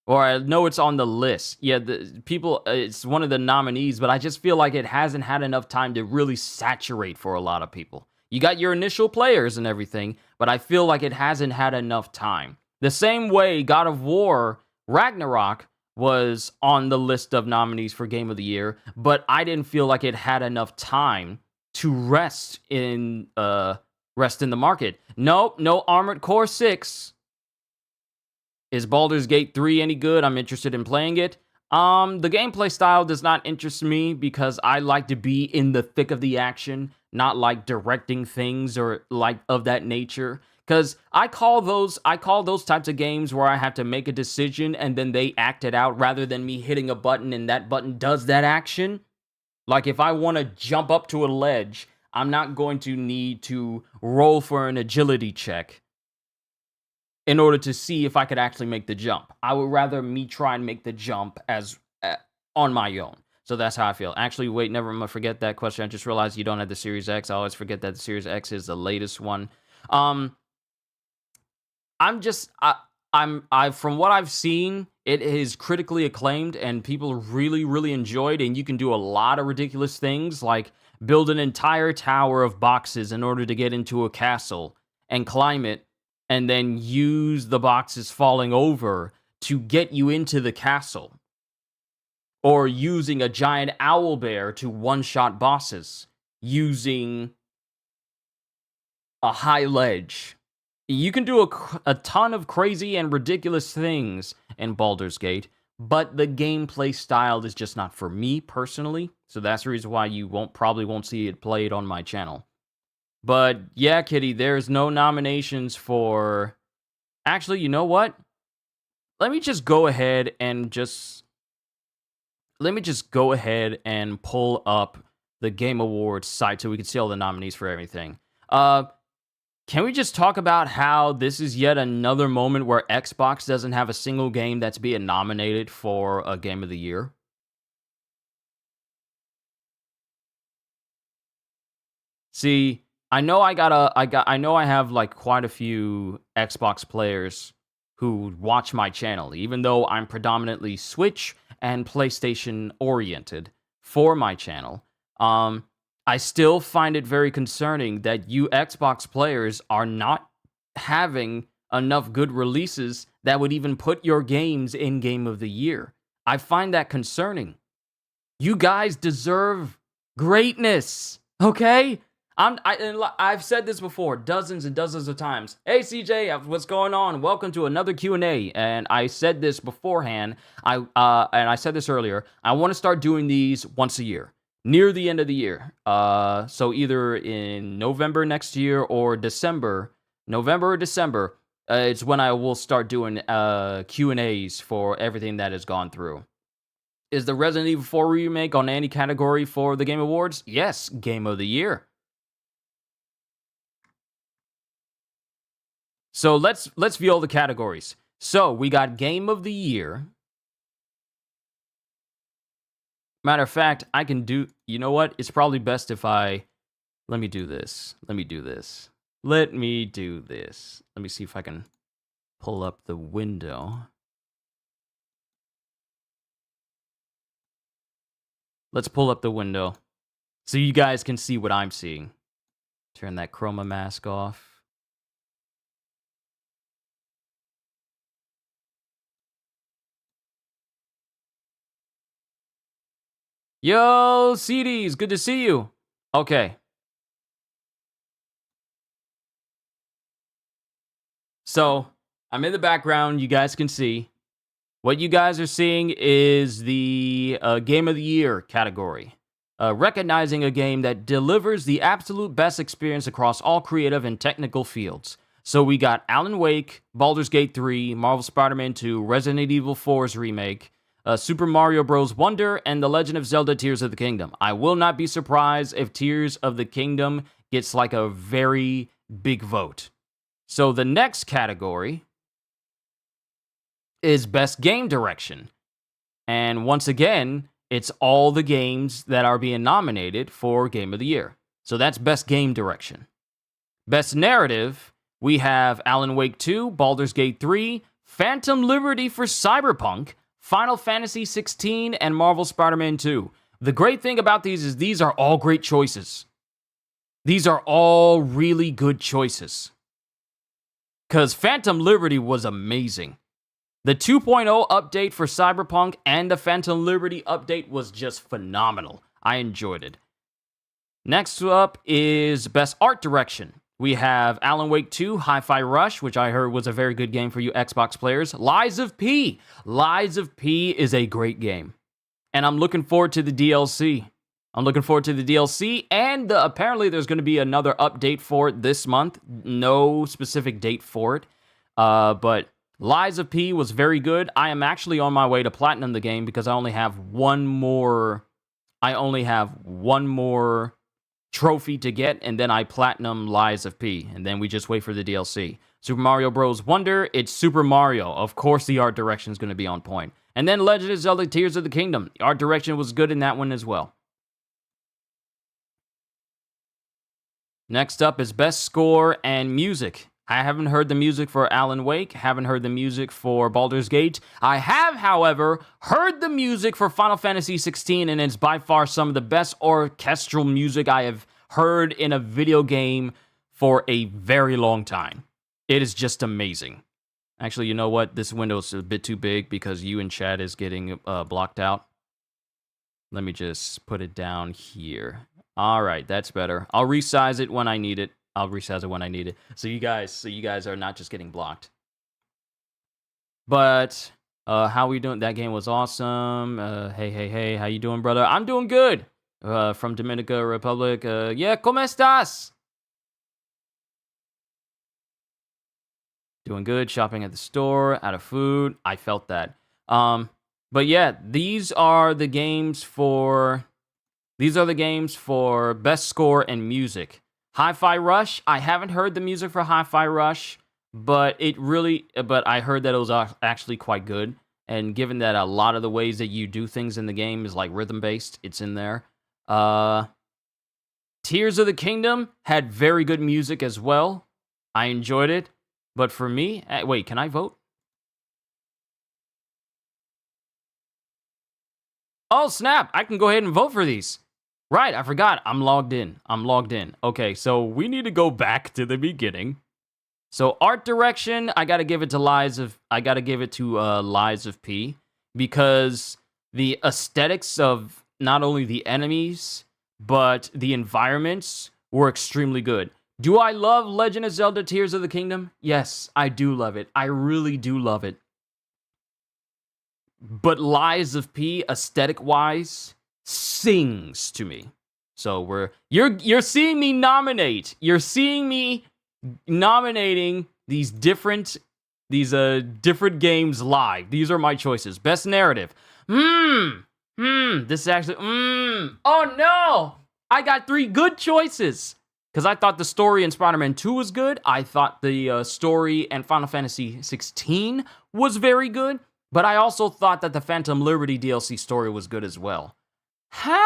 Or I know it's on the list. Yeah, it's one of the nominees, but I just feel like it hasn't had enough time to really saturate for a lot of people. You got your initial players and everything, but I feel like it hasn't had enough time. The same way God of War Ragnarok was on the list of nominees for Game of the Year, but I didn't feel like it had enough time to rest in the market. Nope, no Armored Core 6. Is Baldur's Gate 3 any good? I'm interested in playing it. The gameplay style does not interest me because I like to be in the thick of the action, not like directing things or like of that nature. Because I call those types of games where I have to make a decision and then they act it out rather than me hitting a button and that button does that action. Like if I want to jump up to a ledge, I'm not going to need to roll for an agility check in order to see if I could actually make the jump. I would rather me try and make the jump as on my own. So that's how I feel. Actually, wait, never mind. Forget that question. I just realized you don't have the Series X. I always forget that the Series X is the latest one. I'm from what I've seen, it is critically acclaimed and people really, really enjoyed. And you can do a lot of ridiculous things like build an entire tower of boxes in order to get into a castle and climb it, and then use the boxes falling over to get you into the castle. Or using a giant owl bear to one-shot bosses. Using a high ledge. You can do a ton of crazy and ridiculous things in Baldur's Gate, but the gameplay style is just not for me personally. So that's the reason why you probably won't see it played on my channel. But yeah, Kitty, there's no nominations for... Actually, you know what? Let me just go ahead and pull up the Game Awards site so we can see all the nominees for everything. Can we just talk about how this is yet another moment where Xbox doesn't have a single game that's being nominated for a Game of the Year? See, I know I have like quite a few Xbox players who watch my channel, even though I'm predominantly Switch and PlayStation oriented for my channel. I still find it very concerning that you Xbox players are not having enough good releases that would even put your games in Game of the Year. I find that concerning. You guys deserve greatness, okay? I've said this before dozens and dozens of times. Hey CJ, what's going on? Welcome to another Q&A. And I said this beforehand. And I said this earlier. I want to start doing these once a year, near the end of the year. So either in November next year or December, November or December, it's when I will start doing Q&As for everything that has gone through. Is the Resident Evil 4 remake on any category for the Game Awards? Yes, Game of the Year. So let's view all the categories. So we got Game of the Year. Matter of fact, I can do... You know what? It's probably best if I... Let me do this. Let me do this. Let me see if I can pull up the window. Let's pull up the window so you guys can see what I'm seeing. Turn that chroma mask off. Yo, CDs, good to see you. Okay. So, I'm in the background, you guys can see. What you guys are seeing is the Game of the Year category. recognizing a game that delivers the absolute best experience across all creative and technical fields. So we got Alan Wake, Baldur's Gate 3, Marvel Spider-Man 2, Resident Evil 4's remake, Super Mario Bros. Wonder, and The Legend of Zelda Tears of the Kingdom. I will not be surprised if Tears of the Kingdom gets like a very big vote. So the next category is Best Game Direction. And once again, it's all the games that are being nominated for Game of the Year. So that's Best Game Direction. Best Narrative, we have Alan Wake 2, Baldur's Gate 3, Phantom Liberty for Cyberpunk, Final Fantasy 16, and Marvel Spider-Man 2. The great thing about these is these are all great choices. These are all really good choices. Because Phantom Liberty was amazing. The 2.0 update for Cyberpunk and the Phantom Liberty update was just phenomenal. I enjoyed it. Next up is Best Art Direction. We have Alan Wake 2, Hi-Fi Rush, which I heard was a very good game for you Xbox players. Lies of P. Lies of P is a great game. And I'm looking forward to the DLC. And apparently there's going to be another update for it this month. No specific date for it. But Lies of P was very good. I am actually on my way to platinum the game because I only have one more trophy to get, and then I platinum Lies of P, and then we just wait for the DLC. Super Mario Bros. Wonder, it's Super Mario. Of course the art direction is going to be on point. And then Legend of Zelda Tears of the Kingdom. The art direction was good in that one as well. Next up is Best Score and Music. I haven't heard the music for Alan Wake, haven't heard the music for Baldur's Gate. I have, however, heard the music for Final Fantasy 16, and it's by far some of the best orchestral music I have heard in a video game for a very long time. It is just amazing. Actually, you know what? This window is a bit too big because you in chat is getting blocked out. Let me just put it down here. All right, that's better. I'll resize it when I need it. So you guys are not just getting blocked. But how we doing? That game was awesome. Hey, how you doing, brother? I'm doing good. From Dominican Republic. Yeah, ¿cómo estás? Doing good. Shopping at the store, out of food. I felt that. But yeah, these are the games for Best Score and Music. Hi-Fi Rush, I haven't heard the music for Hi-Fi Rush, but I heard that it was actually quite good. And given that a lot of the ways that you do things in the game is like rhythm-based, it's in there. Tears of the Kingdom had very good music as well. I enjoyed it. But for me, wait, can I vote? Oh, snap, I can go ahead and vote for these. Right, I forgot. I'm logged in. Okay, so we need to go back to the beginning. So art direction, I gotta give it to Lies of P, because the aesthetics of not only the enemies but the environments were extremely good. Do I love Legend of Zelda Tears of the Kingdom? Yes, I do love it. I really do love it. But Lies of P, aesthetic-wise, sings to me. So you're seeing me nominate. You're seeing me nominating these different games live. These are my choices. Best Narrative. This is actually Oh no! I got 3 good choices. Because I thought the story in Spider-Man 2 was good. I thought the story in Final Fantasy 16 was very good. But I also thought that the Phantom Liberty DLC story was good as well. However,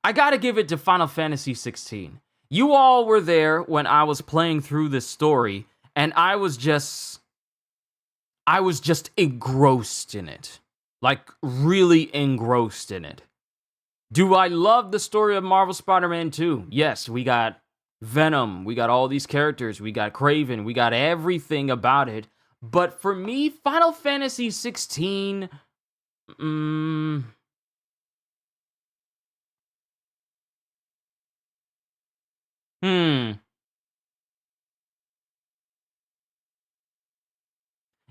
I gotta give it to Final Fantasy 16. You all were there when I was playing through this story, and I was just engrossed in it. Like, really engrossed in it. Do I love the story of Marvel Spider-Man 2? Yes, we got Venom, we got all these characters, we got Kraven, we got everything about it. But for me, Final Fantasy 16,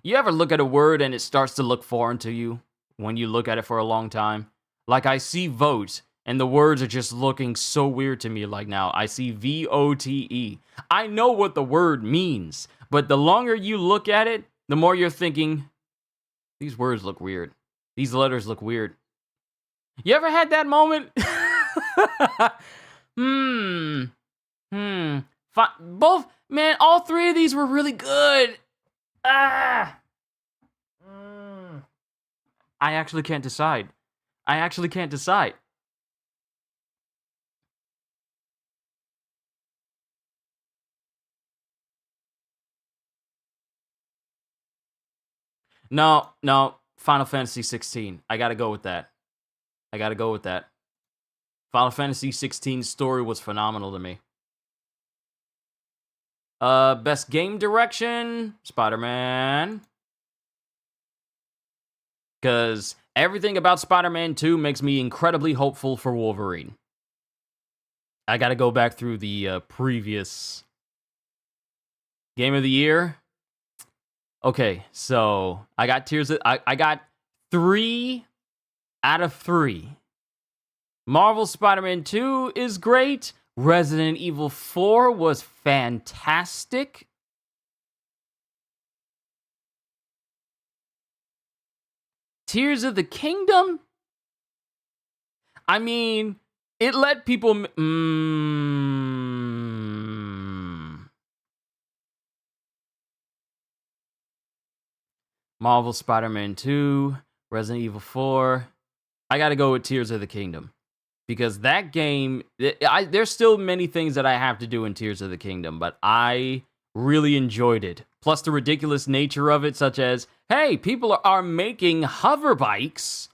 You ever look at a word and it starts to look foreign to you when you look at it for a long time? Like I see vote and the words are just looking so weird to me like now. I see VOTE. I know what the word means, but the longer you look at it, the more you're thinking, these words look weird. These letters look weird. You ever had that moment? Both, man, all three of these were really good. I actually can't decide. No, Final Fantasy 16. I gotta go with that. Final Fantasy 16's story was phenomenal to me. Best game direction, Spider-Man. Because everything about Spider-Man 2 makes me incredibly hopeful for Wolverine. I gotta go back through the previous Game of the Year. Okay, so I got I got 3 out of 3. Marvel Spider-Man 2 is great. Resident Evil 4 was fantastic. Tears of the Kingdom? I mean, it let people... Marvel Spider-Man 2, Resident Evil 4. I gotta go with Tears of the Kingdom. Because that game, there's still many things that I have to do in Tears of the Kingdom, but I really enjoyed it. Plus the ridiculous nature of it, such as, hey, people are making hover bikes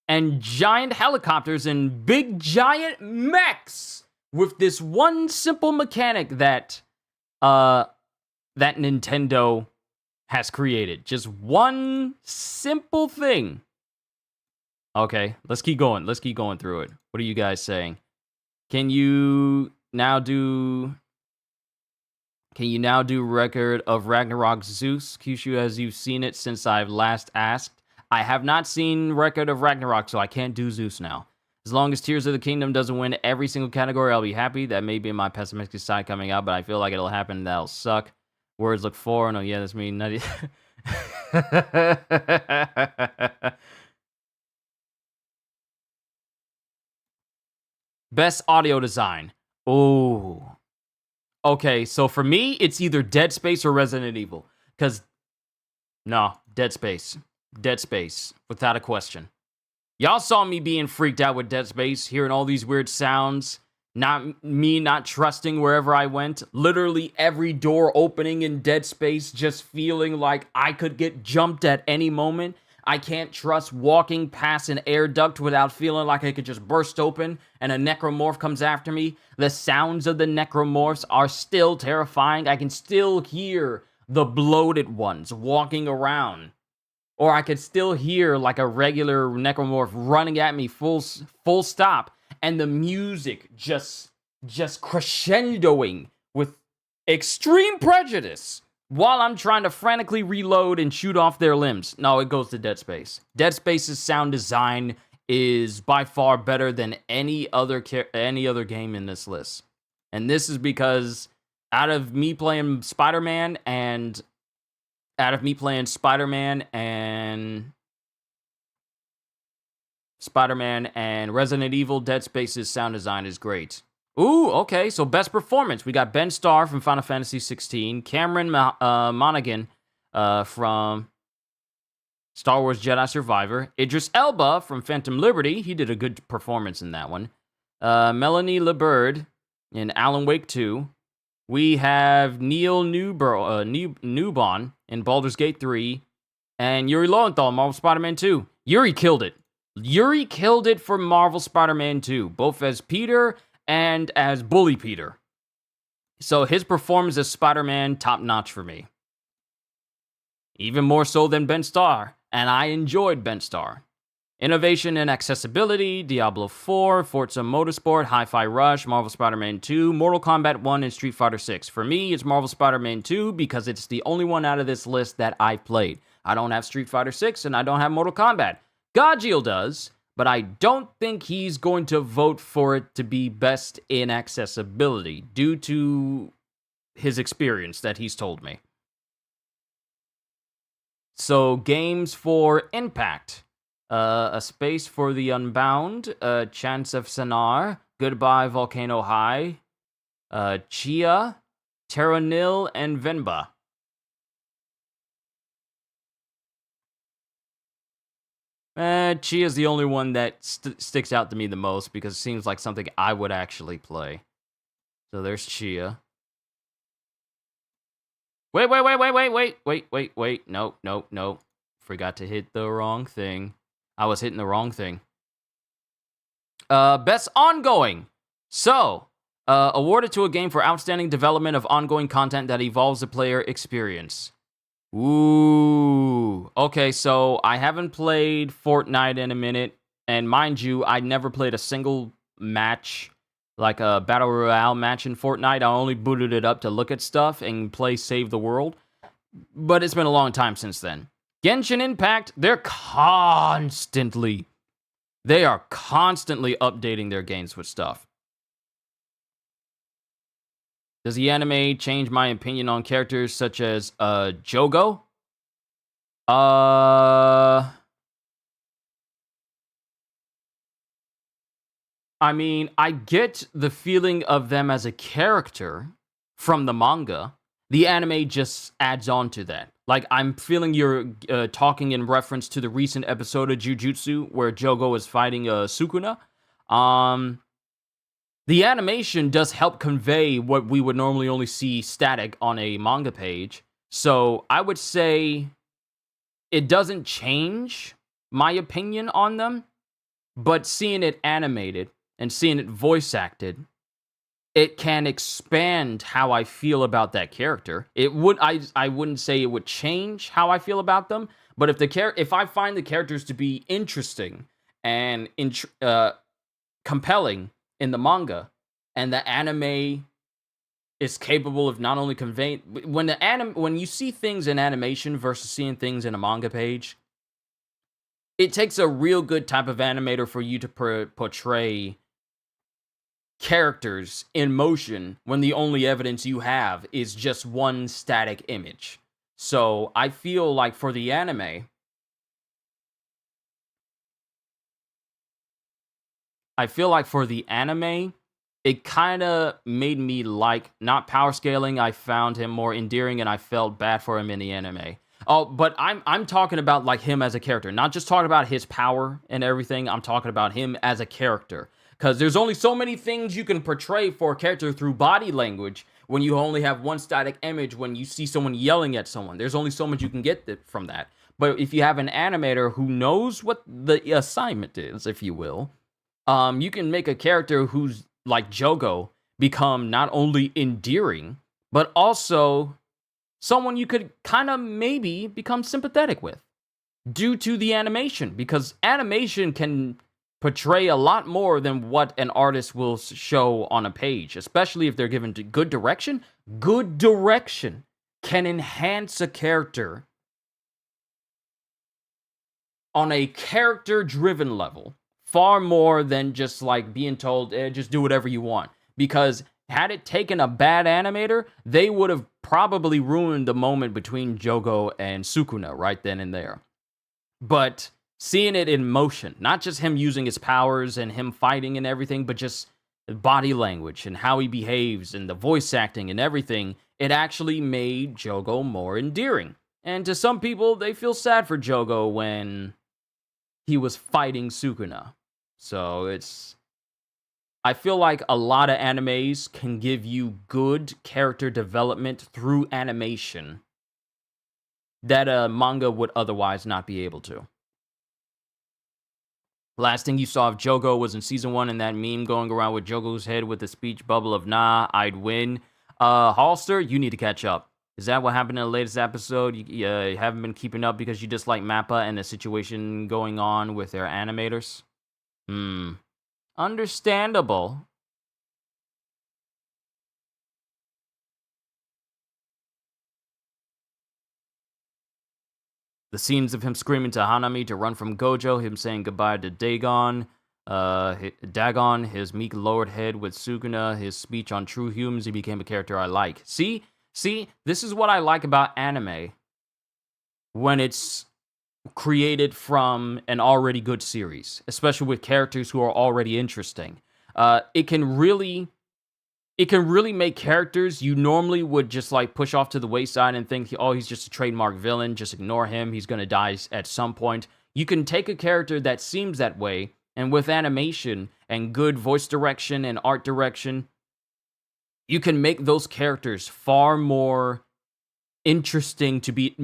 and giant helicopters and big giant mechs with this one simple mechanic that Nintendo has created. Just one simple thing. Okay, let's keep going through it. What are you guys saying? Can you now do record of Ragnarok Zeus? Qushu, as you've seen it since I've last asked. I have not seen record of Ragnarok, so I can't do Zeus now. As long as Tears of the Kingdom doesn't win every single category, I'll be happy. That may be my pessimistic side coming out, but I feel like it'll happen and that'll suck. Words look foreign. Oh yeah, that's me. Best audio design. Oh. Okay, so for me, it's either Dead Space or Resident Evil. No, Dead Space. Dead Space, without a question. Y'all saw me being freaked out with Dead Space, hearing all these weird sounds, not trusting wherever I went. Literally every door opening in Dead Space, just feeling like I could get jumped at any moment. I can't trust walking past an air duct without feeling like it could just burst open and a necromorph comes after me. The sounds of the necromorphs are still terrifying. I can still hear the bloated ones walking around. Or I could still hear like a regular necromorph running at me full stop. And the music just crescendoing with extreme prejudice. While I'm trying to frantically reload and shoot off their limbs. No, it goes to Dead Space. Dead Space's sound design is by far better than any other game in this list. And this is because out of me playing Spider-Man and Resident Evil, Dead Space's sound design is great. Ooh, okay, so best performance. We got Ben Starr from Final Fantasy 16, Cameron Monaghan from Star Wars Jedi Survivor, Idris Elba from Phantom Liberty. He did a good performance in that one. Melanie LeBird in Alan Wake 2. We have Neil Newbon in Baldur's Gate 3. And Yuri Lowenthal in Marvel Spider-Man 2. Yuri killed it. Yuri killed it for Marvel Spider-Man 2, both as Peter and as Bully Peter. So his performance as Spider-Man, top-notch for me. Even more so than Ben Starr, and I enjoyed Ben Starr. Innovation and accessibility, Diablo 4, Forza Motorsport, Hi-Fi Rush, Marvel Spider-Man 2, Mortal Kombat 1, and Street Fighter 6. For me, it's Marvel Spider-Man 2 because it's the only one out of this list that I've played. I don't have Street Fighter 6 and I don't have Mortal Kombat. Godjiel does, but I don't think he's going to vote for it to be best in accessibility due to his experience that he's told me. So, games for Impact. A Space for the Unbound, Chance of Sanar, Goodbye Volcano High, Chia, Terra Nil, and Venba. Chia's the only one that sticks out to me the most because it seems like something I would actually play. So there's Chia. Wait. Nope. Forgot to hit the wrong thing. I was hitting the wrong thing. Best ongoing. So, awarded to a game for outstanding development of ongoing content that evolves the player experience. Ooh. Okay, so I haven't played Fortnite in a minute. And mind you, I never played a single match, like a Battle Royale match in Fortnite. I only booted it up to look at stuff and play Save the World. But it's been a long time since then. Genshin Impact, they are constantly updating their games with stuff. Does the anime change my opinion on characters such as Jogo? I mean, I get the feeling of them as a character from the manga. The anime just adds on to that. Like, I'm feeling you're talking in reference to the recent episode of Jujutsu where Jogo is fighting Sukuna. The animation does help convey what we would normally only see static on a manga page. So I would say it doesn't change my opinion on them, but seeing it animated and seeing it voice acted, it can expand how I feel about that character. It would I wouldn't say it would change how I feel about them, but if I find the characters to be interesting and compelling in the manga, and the anime is capable of not only conveying when you see things in animation versus seeing things in a manga page, it takes a real good type of animator for you to portray characters in motion when the only evidence you have is just one static image. So I feel like for the anime, it kind of made me like, not power scaling, I found him more endearing and I felt bad for him in the anime. Oh, but I'm talking about like him as a character, not just talking about his power and everything. I'm talking about him as a character. Because there's only so many things you can portray for a character through body language when you only have one static image when you see someone yelling at someone. There's only so much you can get from that. But if you have an animator who knows what the assignment is, if you will, you can make a character who's like Jogo become not only endearing, but also someone you could kind of maybe become sympathetic with due to the animation. Because animation can portray a lot more than what an artist will show on a page, especially if they're given good direction. Good direction can enhance a character on a character-driven level far more than just like being told, just do whatever you want. Because had it taken a bad animator, they would have probably ruined the moment between Jogo and Sukuna right then and there. But seeing it in motion, not just him using his powers and him fighting and everything, but just body language and how he behaves and the voice acting and everything, it actually made Jogo more endearing. And to some people, they feel sad for Jogo when he was fighting Sukuna. So I feel like a lot of animes can give you good character development through animation that a manga would otherwise not be able to. Last thing you saw of Jogo was in season 1 and that meme going around with Jogo's head with the speech bubble of, nah, I'd win. Halster, you need to catch up. Is that what happened in the latest episode? You haven't been keeping up because you dislike Mappa and the situation going on with their animators? Understandable. The scenes of him screaming to Hanami to run from Gojo, him saying goodbye to Dagon, his meek lowered head with Sukuna, his speech on true humans, he became a character I like. See, this is what I like about anime when it's created from an already good series, especially with characters who are already interesting. It can really make characters you normally would just like push off to the wayside and think, oh, he's just a trademark villain, just ignore him, he's gonna die at some point. You can take a character that seems that way, and with animation and good voice direction and art direction, you can make those characters far more interesting to be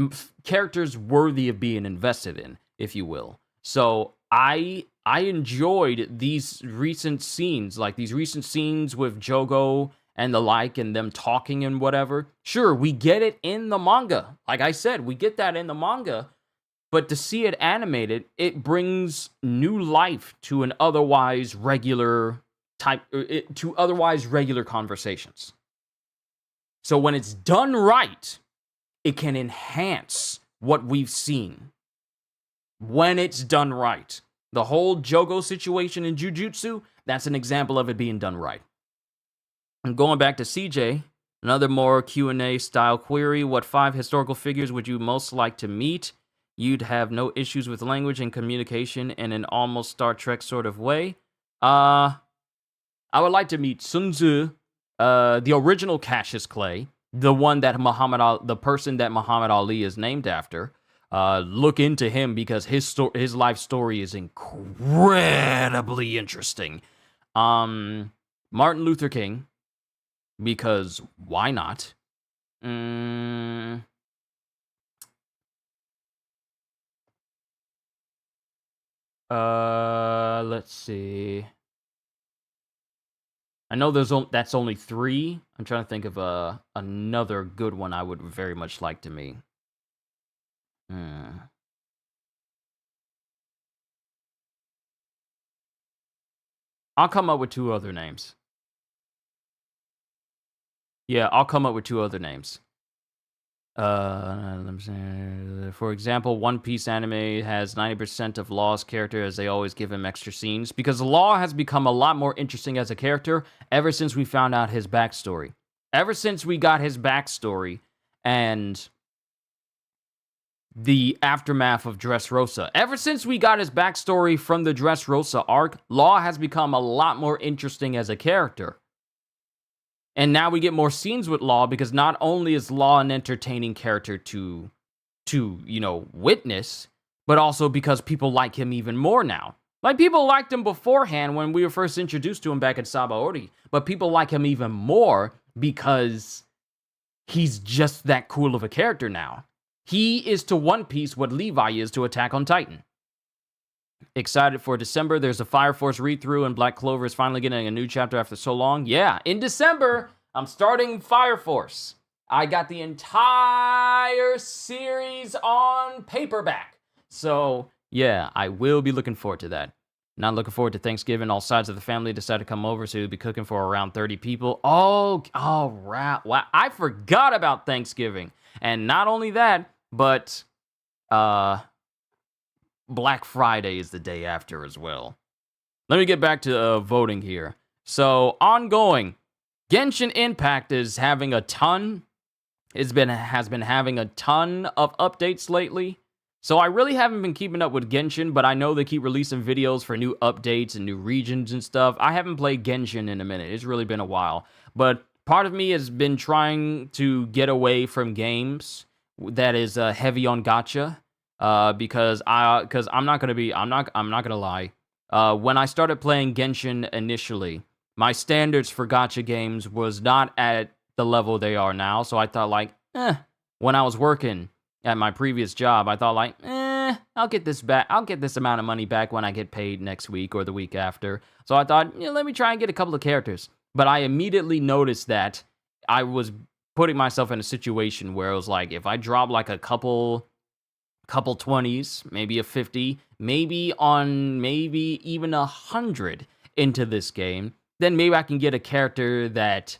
characters worthy of being invested in, if you will. So I enjoyed these recent scenes, like these recent scenes with Jogo and the like, and them talking and whatever. Sure, we get it in the manga. Like I said, we get that in the manga, but to see it animated, it brings new life to an otherwise regular conversations. So when it's done right, it can enhance what we've seen. When it's done right. The whole Jogo situation in Jujutsu, that's an example of it being done right. And going back to CJ, another more Q&A style query. What 5 historical figures would you most like to meet? You'd have no issues with language and communication in an almost Star Trek sort of way. I would like to meet Sun Tzu, the original Cassius Clay, the one that the person that Muhammad Ali is named after. Look into him because his life story is incredibly interesting. Martin Luther King, because why not? Let's see. I know that's only 3. I'm trying to think of another good one I would very much like to meet. I'll come up with 2 other names. Yeah, I'll come up with 2 other names. For example, One Piece anime has 90% of Law's character as they always give him extra scenes, because Law has become a lot more interesting as a character ever since we found out his backstory. Ever since we got his backstory and the aftermath of Dressrosa. Ever since we got his backstory from the Dressrosa arc, Law has become a lot more interesting as a character. And now we get more scenes with Law because not only is Law an entertaining character to witness, but also because people like him even more now. Like, people liked him beforehand when we were first introduced to him back at Sabaody, but people like him even more because he's just that cool of a character now. He is to One Piece what Levi is to Attack on Titan. Excited for December. There's a Fire Force read-through, and Black Clover is finally getting a new chapter after so long. Yeah, in December, I'm starting Fire Force. I got the entire series on paperback. So, yeah, I will be looking forward to that. Not looking forward to Thanksgiving. All sides of the family decided to come over, so we'll be cooking for around 30 people. Oh, all right. Wow, I forgot about Thanksgiving. And not only that, but Black Friday is the day after as well. Let me get back to voting here. So, ongoing. Genshin Impact is having a ton. Has been having a ton of updates lately. So I really haven't been keeping up with Genshin, but I know they keep releasing videos for new updates and new regions and stuff. I haven't played Genshin in a minute. It's really been a while. But part of me has been trying to get away from games that is heavy on gacha, because I'm not gonna lie. When I started playing Genshin initially, my standards for gacha games was not at the level they are now. So I thought like, when I was working at my previous job, I thought like, I'll get this back. I'll get this amount of money back when I get paid next week or the week after. So I thought, let me try and get a couple of characters. But I immediately noticed that I was putting myself in a situation where it was like, if I drop like a couple 20s, maybe a 50, maybe even 100 into this game, then maybe I can get a character that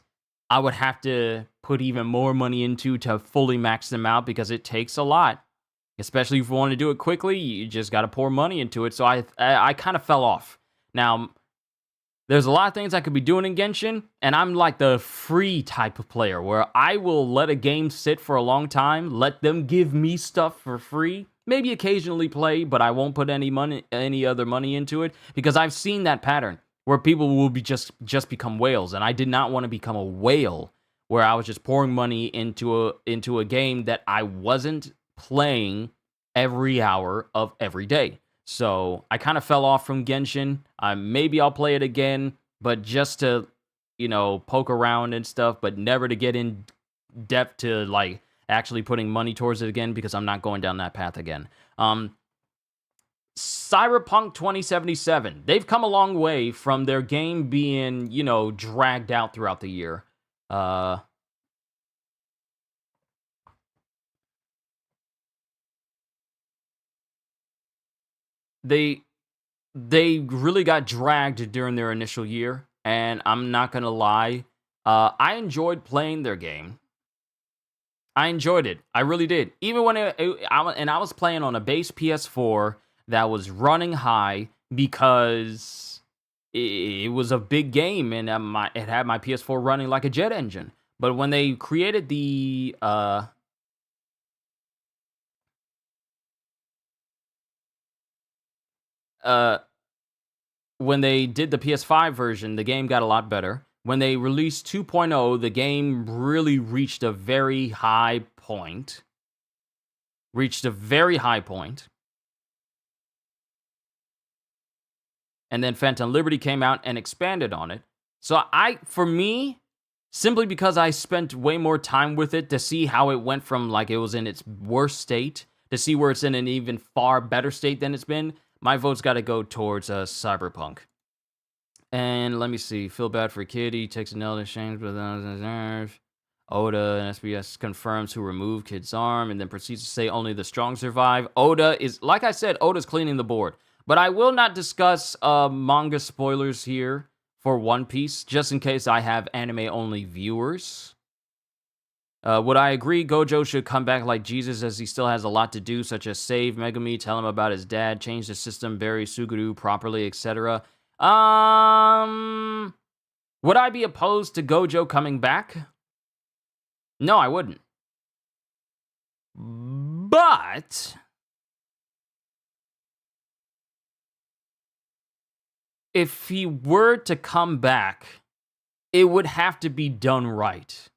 I would have to put even more money into to fully max them out, because it takes a lot. Especially if you want to do it quickly, you just got to pour money into it. So I kind of fell off. Now, there's a lot of things I could be doing in Genshin, and I'm like the free type of player where I will let a game sit for a long time, let them give me stuff for free, maybe occasionally play, but I won't put any other money into it, because I've seen that pattern where people will be just become whales, and I did not want to become a whale where I was just pouring money into a game that I wasn't playing every hour of every day. So I kind of fell off from Genshin. Maybe I'll play it again, but just to, poke around and stuff, but never to get in depth to like actually putting money towards it again, because I'm not going down that path again. Cyberpunk 2077. They've come a long way from their game being, dragged out throughout the year. They really got dragged during their initial year, and I'm not gonna lie, I enjoyed playing their game. I enjoyed it. I really did. Even when I was playing on a base PS4 that was running high, because it was a big game, and it had my PS4 running like a jet engine. But when they created the when they did the PS5 version, the game got a lot better. When they released 2.0, the game really reached a very high point. And then Phantom Liberty came out and expanded on it. So for me, simply because I spent way more time with it to see how it went from like it was in its worst state to see where it's in an even far better state than it's been, my vote's got to go towards Cyberpunk. And let me see. Feel bad for Kitty. Takes an elder shames with nerve. Oda and SBS confirms who removed Kid's arm, and then proceeds to say only the strong survive. Oda is, like I said, Oda's cleaning the board. But I will not discuss manga spoilers here for One Piece, just in case I have anime-only viewers. Would I agree Gojo should come back like Jesus, as he still has a lot to do, such as save Megumi, tell him about his dad, change the system, bury Suguru properly, etc.? Would I be opposed to Gojo coming back? No, I wouldn't. But if he were to come back, it would have to be done right.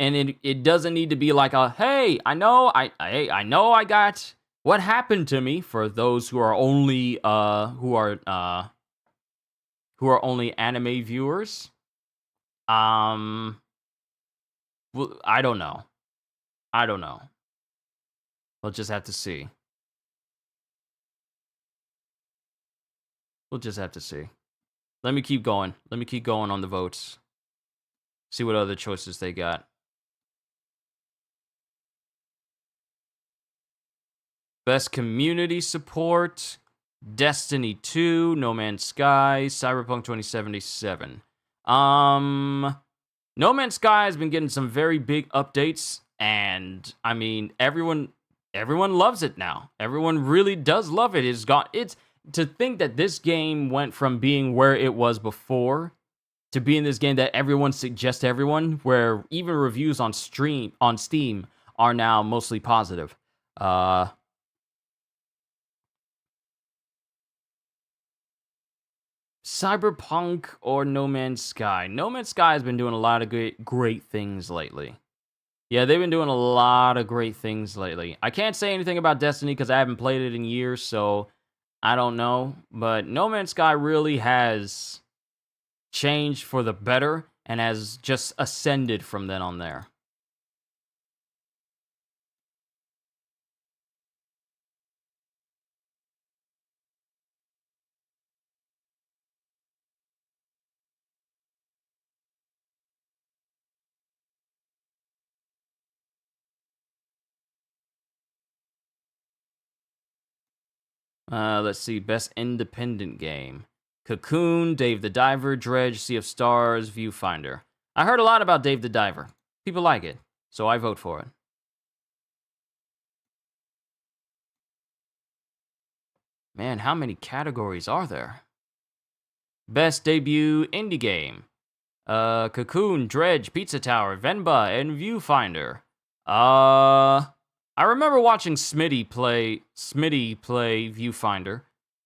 And it doesn't need to be like a, hey, I know I got what happened to me, for those who are only only anime viewers. Well, I don't know. We'll just have to see. Let me keep going on the votes. See what other choices they got. Best community support, Destiny 2, No Man's Sky, Cyberpunk 2077. No Man's Sky has been getting some very big updates, and I mean, everyone loves it now. Everyone really does love it. It's to think that this game went from being where it was before to being this game that everyone suggests to everyone, where even reviews on Steam are now mostly positive. Cyberpunk or No Man's Sky? No Man's Sky has been doing a lot of great things lately. Yeah, they've been doing a lot of great things lately. I can't say anything about Destiny because I haven't played it in years, so I don't know. But No Man's Sky really has changed for the better and has just ascended from then on there. Let's see. Best independent game. Cocoon, Dave the Diver, Dredge, Sea of Stars, Viewfinder. I heard a lot about Dave the Diver. People like it, so I vote for it. Man, how many categories are there? Best debut indie game. Cocoon, Dredge, Pizza Tower, Venba, and Viewfinder. I remember watching Smitty play Viewfinder.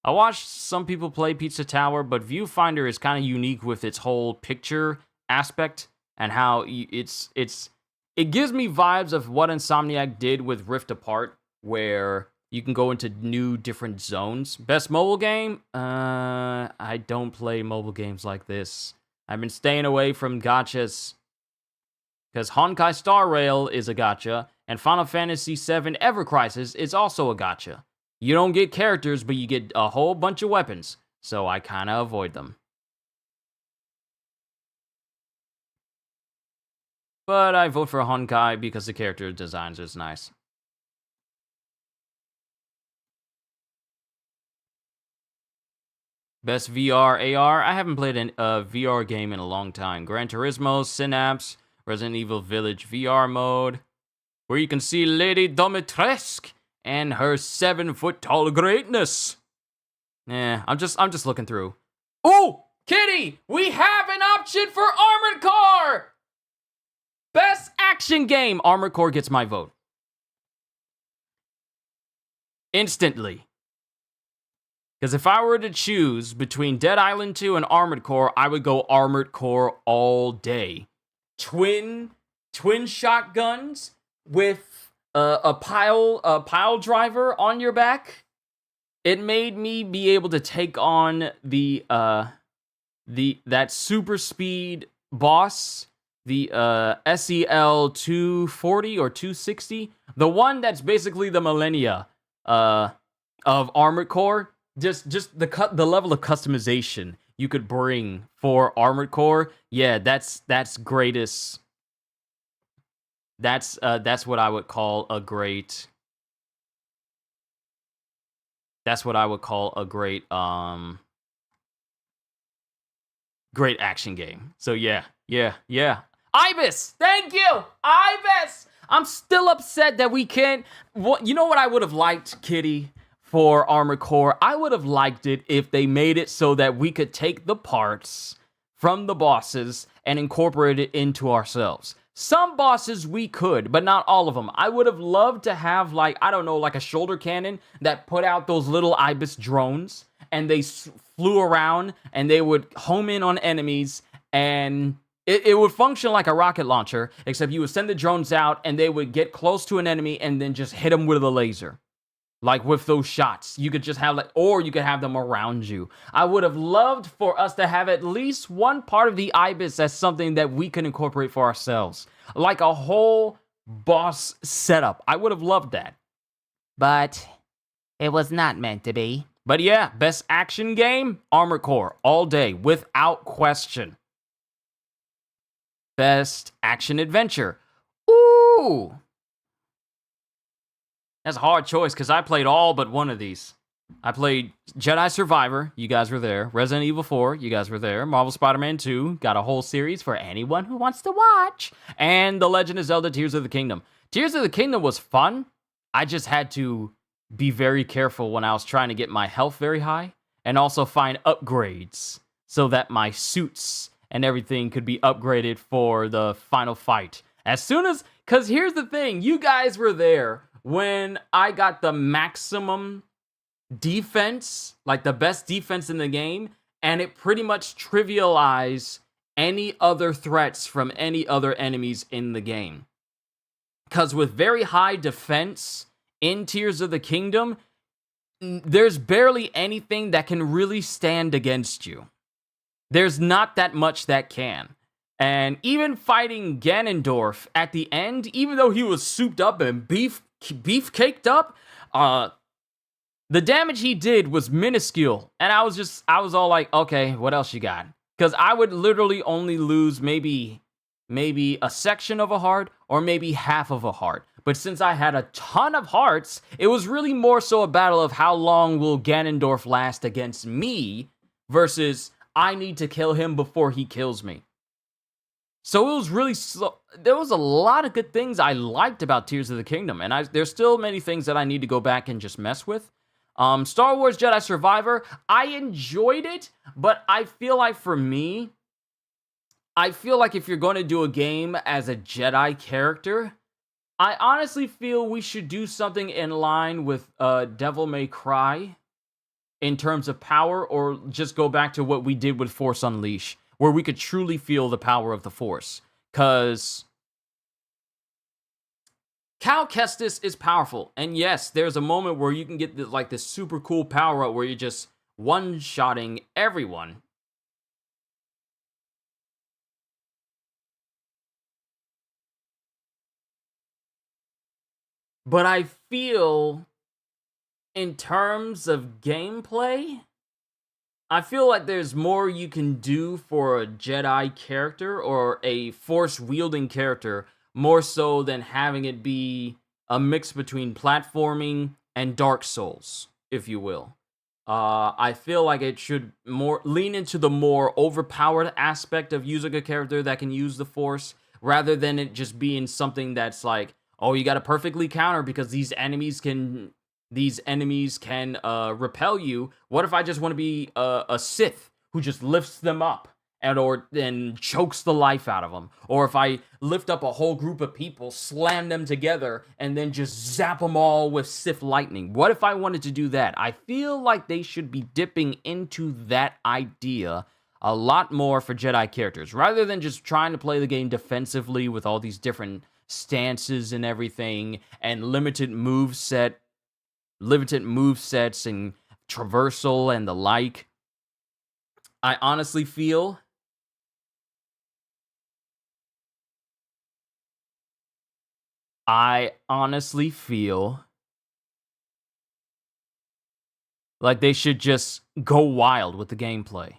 I watched some people play Pizza Tower, but Viewfinder is kind of unique with its whole picture aspect and how it gives me vibes of what Insomniac did with Rift Apart, where you can go into new different zones. Best mobile game? I don't play mobile games like this. I've been staying away from gachas because Honkai Star Rail is a gacha, and Final Fantasy VII Ever Crisis is also a gacha. You don't get characters, but you get a whole bunch of weapons, so I kind of avoid them. But I vote for Honkai because the character designs is nice. Best VR AR? I haven't played a VR game in a long time. Gran Turismo, Synapse, Resident Evil Village VR mode, where you can see Lady Domitresque and her 7-foot-tall greatness. Yeah, I'm just looking through. Ooh, Kitty, we have an option for Armored Core! Best action game. Armored Core gets my vote. Instantly. Because if I were to choose between Dead Island 2 and Armored Core, I would go Armored Core all day. Twin shotguns with a pile driver on your back. It made me be able to take on that super speed boss, the SEL 240 or 260, the one that's basically the Millennia of Armored Core. Just the level of customization you could bring for Armored Core, yeah, that's greatest. That's what I would call a great. That's what I would call a great great action game. So yeah. Ibis, thank you, Ibis. I'm still upset that we can't. You know what I would have liked, Kitty? For Armored Core, I would have liked it if they made it so that we could take the parts from the bosses and incorporate it into ourselves. Some bosses we could, but not all of them. I would have loved to have, like, I don't know, like a shoulder cannon that put out those little Ibis drones, and they flew around, and they would home in on enemies, and it would function like a rocket launcher, except you would send the drones out, and they would get close to an enemy, and then just hit them with a laser. Like with those shots, you could just have or you could have them around you. I would have loved for us to have at least one part of the Ibis as something that we can incorporate for ourselves. Like a whole boss setup. I would have loved that. But it was not meant to be. But yeah, best action game, Armored Core, all day, without question. Best action adventure. Ooh! That's a hard choice because I played all but one of these. I played Jedi Survivor, you guys were there. Resident Evil 4, you guys were there. Marvel Spider-Man 2, got a whole series for anyone who wants to watch. And The Legend of Zelda Tears of the Kingdom. Tears of the Kingdom was fun. I just had to be very careful when I was trying to get my health very high. And also find upgrades so that my suits and everything could be upgraded for the final fight. Because here's the thing, you guys were there when I got the maximum defense, like the best defense in the game, and it pretty much trivialized any other threats from any other enemies in the game. Because with very high defense in Tears of the Kingdom, there's barely anything that can really stand against you. There's not that much that can. And even fighting Ganondorf at the end, even though he was souped up and beef caked up, the damage he did was minuscule. And I was all like, okay, what else you got? Because I would literally only lose maybe a section of a heart or maybe half of a heart. But since I had a ton of hearts, it was really more so a battle of how long will Ganondorf last against me versus I need to kill him before he kills me. So it was really slow. There was a lot of good things I liked about Tears of the Kingdom, and there's still many things that I need to go back and just mess with. Star Wars Jedi Survivor, I enjoyed it, but I feel like for me, I feel like if you're going to do a game as a Jedi character, I honestly feel we should do something in line with Devil May Cry in terms of power, or just go back to what we did with Force Unleashed, where we could truly feel the power of the Force. Because Cal Kestis is powerful, and yes, there's a moment where you can get this super cool power up where you're just one-shotting everyone. But I feel, in terms of gameplay, I feel like there's more you can do for a Jedi character or a Force-wielding character, more so than having it be a mix between platforming and Dark Souls, if you will. I feel like it should more lean into the more overpowered aspect of using a character that can use the Force, rather than it just being something that's like, oh, you got to perfectly counter because these enemies can repel you. What if I just want to be a Sith who just lifts them up and chokes the life out of them? Or if I lift up a whole group of people, slam them together, and then just zap them all with Sith lightning? What if I wanted to do that? I feel like they should be dipping into that idea a lot more for Jedi characters, rather than just trying to play the game defensively with all these different stances and everything, and limited move sets and traversal and the like. I honestly feel like they should just go wild with the gameplay.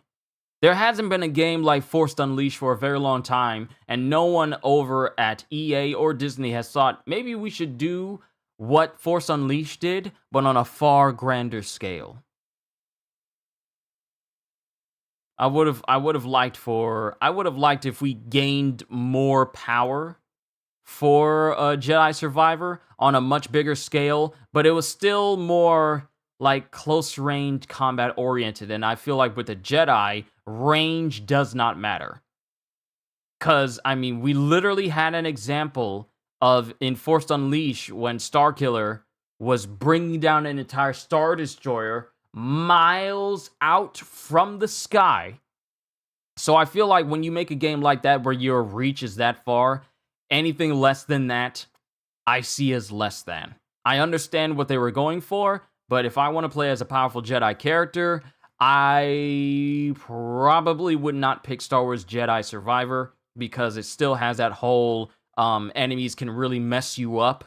There hasn't been a game like Force Unleashed for a very long time, and no one over at EA or Disney has thought, maybe we should do what Force Unleashed did, but on a far grander scale. I would have liked if we gained more power for Jedi Survivor on a much bigger scale, but it was still more like close range combat oriented, and I feel like with the Jedi, range does not matter. Because, I mean, we literally had an example of in Force Unleashed when Starkiller was bringing down an entire Star Destroyer miles out from the sky. So I feel like when you make a game like that where your reach is that far, anything less than that, I see as less than. I understand what they were going for, but if I want to play as a powerful Jedi character, I probably would not pick Star Wars Jedi Survivor, because it still has that whole enemies can really mess you up,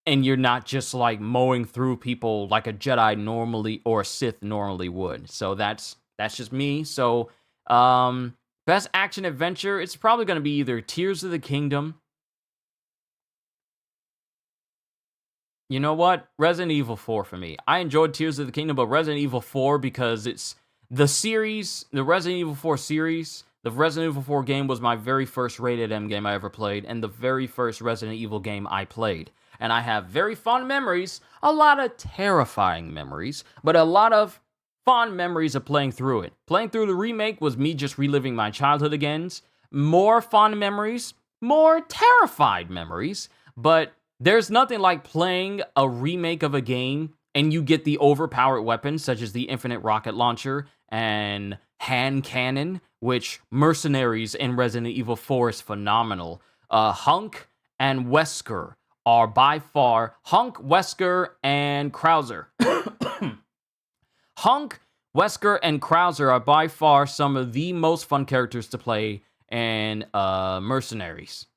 and you're not just like mowing through people like a Jedi normally or a Sith normally would. So that's just me. So best action adventure, it's probably going to be either Tears of the Kingdom. You know what? Resident Evil 4 for me. I enjoyed Tears of the Kingdom, but Resident Evil 4, because it's the series, the Resident Evil 4 series. The Resident Evil 4 game was my very first rated M game I ever played, and the very first Resident Evil game I played. And I have very fond memories, a lot of terrifying memories, but a lot of fond memories of playing through it. Playing through the remake was me just reliving my childhood again. More fond memories, more terrified memories, but there's nothing like playing a remake of a game and you get the overpowered weapons such as the infinite rocket launcher and hand cannon, which Mercenaries in Resident Evil 4 is phenomenal. Hunk and Wesker are by far, Hunk, Wesker, and Krauser. Hunk, Wesker, and Krauser are by far some of the most fun characters to play in Mercenaries.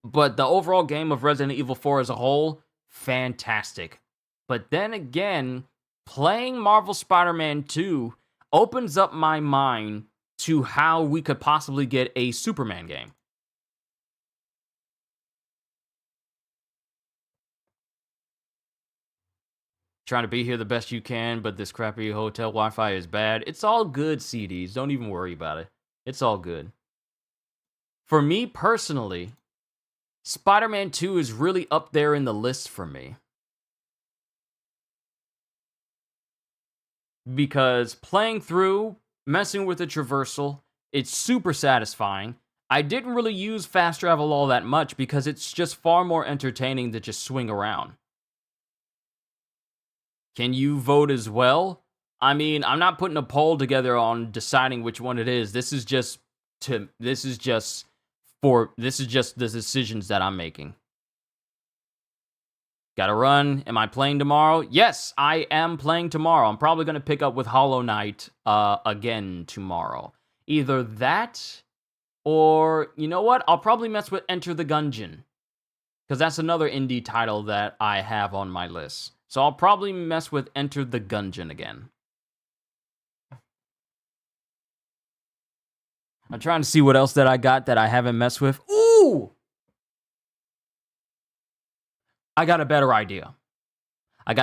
But the overall game of Resident Evil 4 as a whole, fantastic. But then again, playing Marvel Spider-Man 2 opens up my mind to how we could possibly get a Superman game. Trying to be here the best you can, but this crappy hotel Wi-Fi is bad. It's all good, CDs. Don't even worry about it. It's all good. For me personally, Spider-Man 2 is really up there in the list for me. Because playing through, messing with the traversal, it's super satisfying. I didn't really use fast travel all that much because it's just far more entertaining to just swing around. Can you vote as well? I mean, I'm not putting a poll together on deciding which one it is. This is just the decisions that I'm making. Gotta run. Am I playing tomorrow? Yes, I am playing tomorrow. I'm probably gonna pick up with Hollow Knight again tomorrow. Either that, or you know what? I'll probably mess with Enter the Gungeon, because that's another indie title that I have on my list. So I'll probably mess with Enter the Gungeon again. I'm trying to see what else that I got that I haven't messed with. Ooh! I got a better idea. And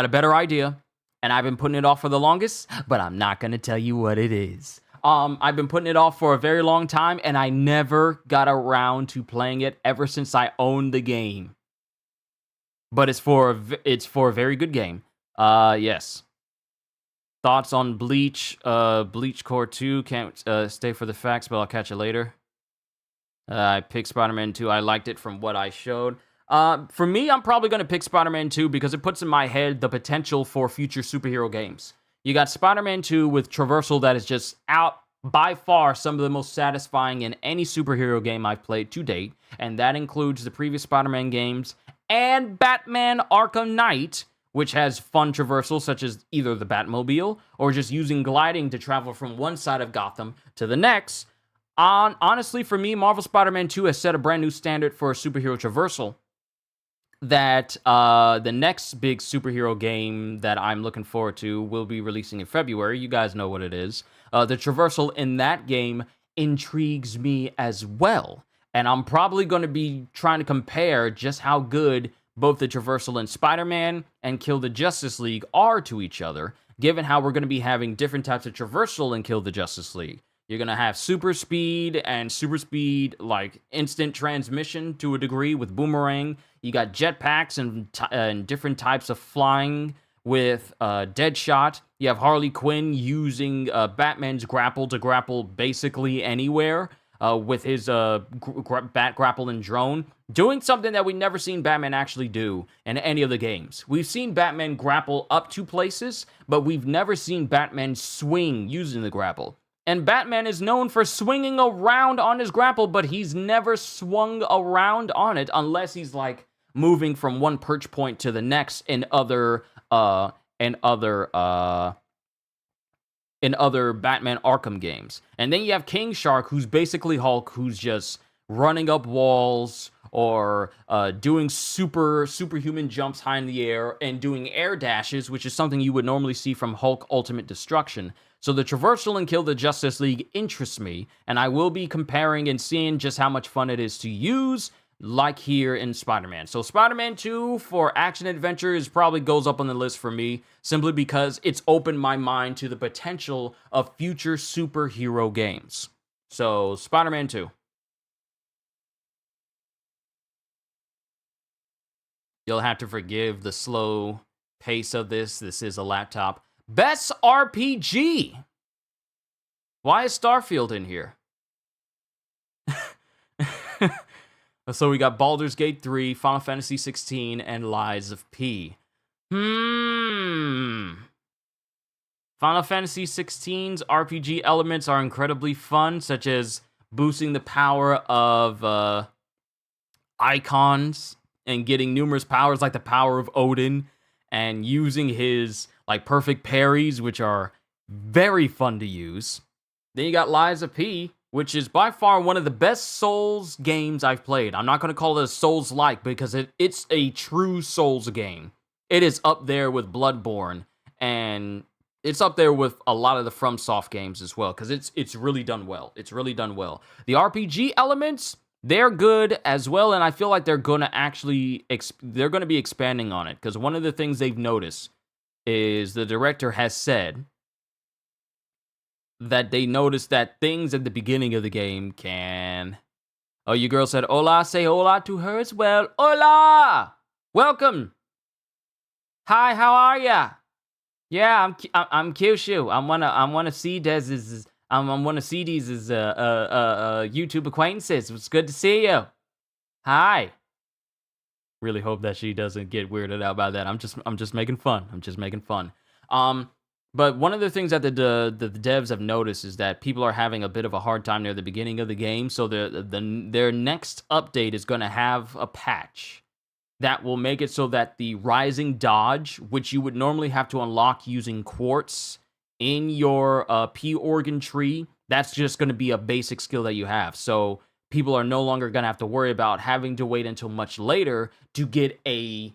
I've been putting it off for the longest, but I'm not going to tell you what it is. I've been putting it off for a very long time, and I never got around to playing it ever since I owned the game. But it's for a very good game. Yes. Thoughts on Bleach? Bleach Core 2. Can't stay for the facts, but I'll catch you later. I picked Spider-Man 2. I liked it from what I showed. For me, I'm probably going to pick Spider-Man 2 because it puts in my head the potential for future superhero games. You got Spider-Man 2 with traversal that is just out by far some of the most satisfying in any superhero game I've played to date, and that includes the previous Spider-Man games and Batman Arkham Knight, which has fun traversal such as either the Batmobile or just using gliding to travel from one side of Gotham to the next. Honestly, for me, Marvel Spider-Man 2 has set a brand new standard for superhero traversal that the next big superhero game that I'm looking forward to will be releasing in February. You guys know what it is. The traversal in that game intrigues me as well. And I'm probably going to be trying to compare just how good both the traversal in Spider-Man and Kill the Justice League are to each other, given how we're going to be having different types of traversal in Kill the Justice League. You're going to have super speed, like instant transmission to a degree with Boomerang. You got jetpacks and different types of flying with Deadshot. You have Harley Quinn using Batman's grapple to grapple basically anywhere with his bat grapple and drone. Doing something that we've never seen Batman actually do in any of the games. We've seen Batman grapple up to places, but we've never seen Batman swing using the grapple. And Batman is known for swinging around on his grapple, but he's never swung around on it unless he's like moving from one perch point to the next in other Batman Arkham games. And then you have King Shark, who's basically Hulk, who's just running up walls or doing superhuman jumps high in the air and doing air dashes, which is something you would normally see from Hulk Ultimate Destruction. So the traversal in Kill the Justice League interests me, and I will be comparing and seeing just how much fun it is to use, like here in Spider-Man. So Spider-Man 2 for action-adventure probably goes up on the list for me, simply because it's opened my mind to the potential of future superhero games. So Spider-Man 2. You'll have to forgive the slow pace of this. This is a laptop. Best RPG. Why is Starfield in here? So we got Baldur's Gate 3, Final Fantasy 16, and Lies of P. Final Fantasy 16's RPG elements are incredibly fun, such as boosting the power of icons and getting numerous powers like the power of Odin, and using his like perfect parries, which are very fun to use. Then you got Lies of P, which is by far one of the best Souls games I've played. I'm not going to call it a Souls-like because it's a true Souls game. It is up there with Bloodborne, and it's up there with a lot of the FromSoft games as well, because it's really done well. It's really done well. The RPG elements, they're good as well, and I feel like they're going to be expanding on it, because one of the things they've noticed is the director has said that they noticed that things at the beginning of the game can... Oh, your girl said hola. Say hola to her as well. Hola! Welcome. Hi, how are ya? Yeah, I'm Qushu. I'm one of CDez's I'm one of CD's YouTube acquaintances. It's good to see you. Hi. Really hope that she doesn't get weirded out by that. I'm just making fun. I'm just making fun. But one of the things that the devs have noticed is that people are having a bit of a hard time near the beginning of the game. So their next update is going to have a patch that will make it so that the rising dodge, which you would normally have to unlock using quartz in your P organ tree, that's just going to be a basic skill that you have. So people are no longer going to have to worry about having to wait until much later to get a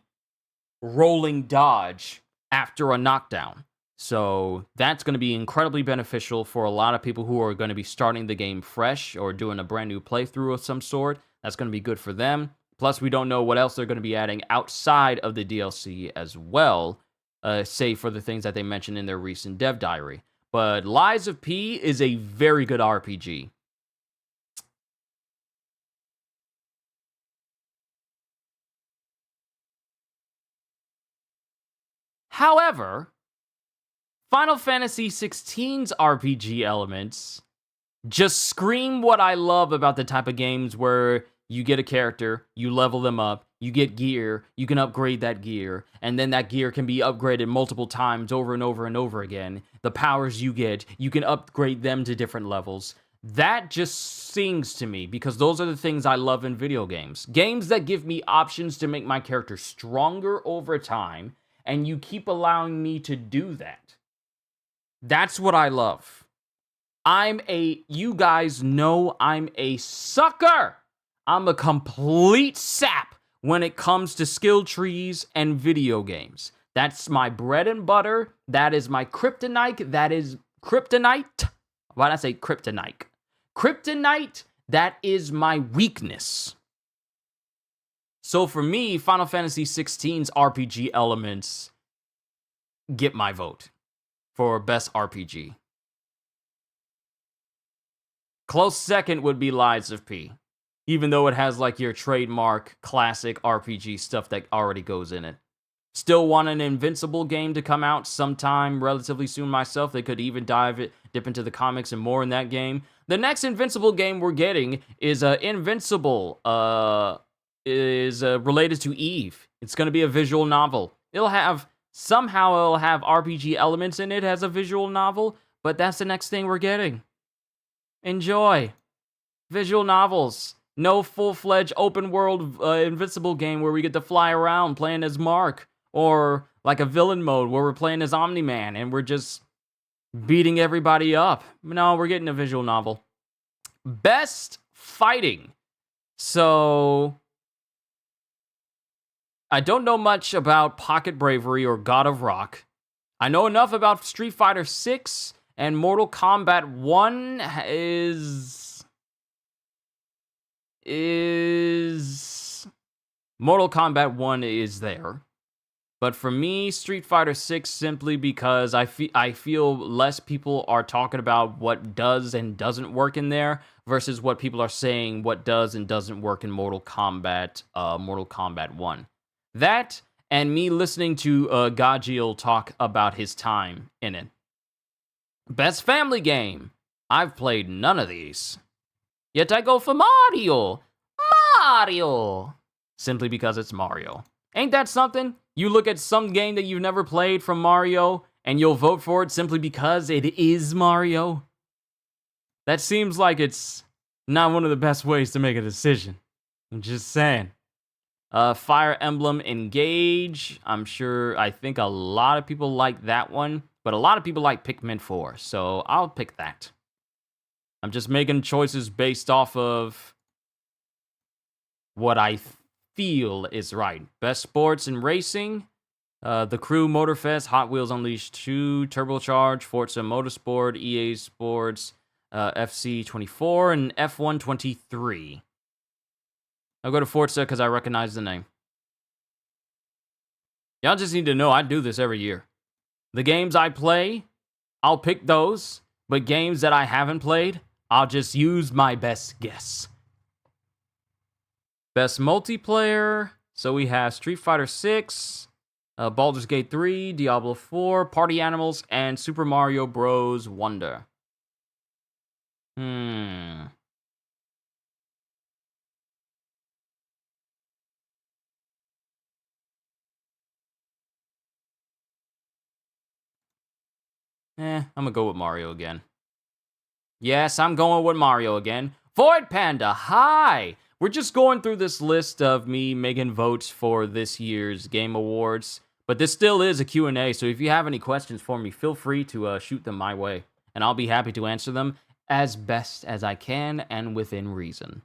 rolling dodge after a knockdown. So that's going to be incredibly beneficial for a lot of people who are going to be starting the game fresh or doing a brand new playthrough of some sort. That's going to be good for them. Plus, we don't know what else they're going to be adding outside of the DLC as well, save for the things that they mentioned in their recent dev diary. But Lies of P is a very good RPG. However, Final Fantasy XVI's RPG elements just scream what I love about the type of games where you get a character, you level them up, you get gear, you can upgrade that gear, and then that gear can be upgraded multiple times over and over and over again. The powers you get, you can upgrade them to different levels. That just sings to me because those are the things I love in video games. Games that give me options to make my character stronger over time, and you keep allowing me to do that. That's what I love. You guys know I'm a sucker. I'm a complete sap when it comes to skill trees and video games. That's my bread and butter. That is my kryptonite. That is kryptonite. Why did I say kryptonite? Kryptonite, that is my weakness. So for me, Final Fantasy XVI's RPG elements get my vote for best RPG. Close second would be Lies of P, even though it has like your trademark classic RPG stuff that already goes in it. Still want an Invincible game to come out sometime relatively soon myself. They could even dip into the comics and more in that game. The next Invincible game we're getting is Invincible, is related to Eve. It's going to be a visual novel. Somehow it'll have RPG elements in it as a visual novel, but that's the next thing we're getting. Enjoy. Visual novels. No full-fledged open-world Invincible game where we get to fly around playing as Mark. Or like a villain mode where we're playing as Omni-Man and we're just beating everybody up. No, we're getting a visual novel. Best fighting. So I don't know much about Pocket Bravery or God of Rock. I know enough about Street Fighter 6 and Mortal Kombat 1 is Mortal Kombat 1 is there. But for me, Street Fighter 6 simply because I feel less people are talking about what does and doesn't work in there versus what people are saying what does and doesn't work in Mortal Kombat 1. That and me listening to Gajiel talk about his time in it. Best family game. I've played none of these. Yet I go for Mario. Mario. Simply because it's Mario. Ain't that something? You look at some game that you've never played from Mario, and you'll vote for it simply because it is Mario? That seems like it's not one of the best ways to make a decision. I'm just saying. Fire Emblem Engage. I think a lot of people like that one, but a lot of people like Pikmin 4, so I'll pick that. I'm just making choices based off of what I feel is right. Best sports and racing. The Crew Motorfest, Hot Wheels Unleashed 2, Turbocharge, Forza Motorsport, EA Sports, FC 24, and F1 23. I'll go to Forza because I recognize the name. Y'all just need to know I do this every year. The games I play, I'll pick those. But games that I haven't played, I'll just use my best guess. Best multiplayer. So we have Street Fighter 6, Baldur's Gate 3, Diablo 4, Party Animals, and Super Mario Bros. Wonder. I'm gonna go with Mario again. Yes, I'm going with Mario again. Void Panda, hi! We're just going through this list of me making votes for this year's Game Awards. But this still is a Q&A, so if you have any questions for me, feel free to shoot them my way. And I'll be happy to answer them as best as I can and within reason.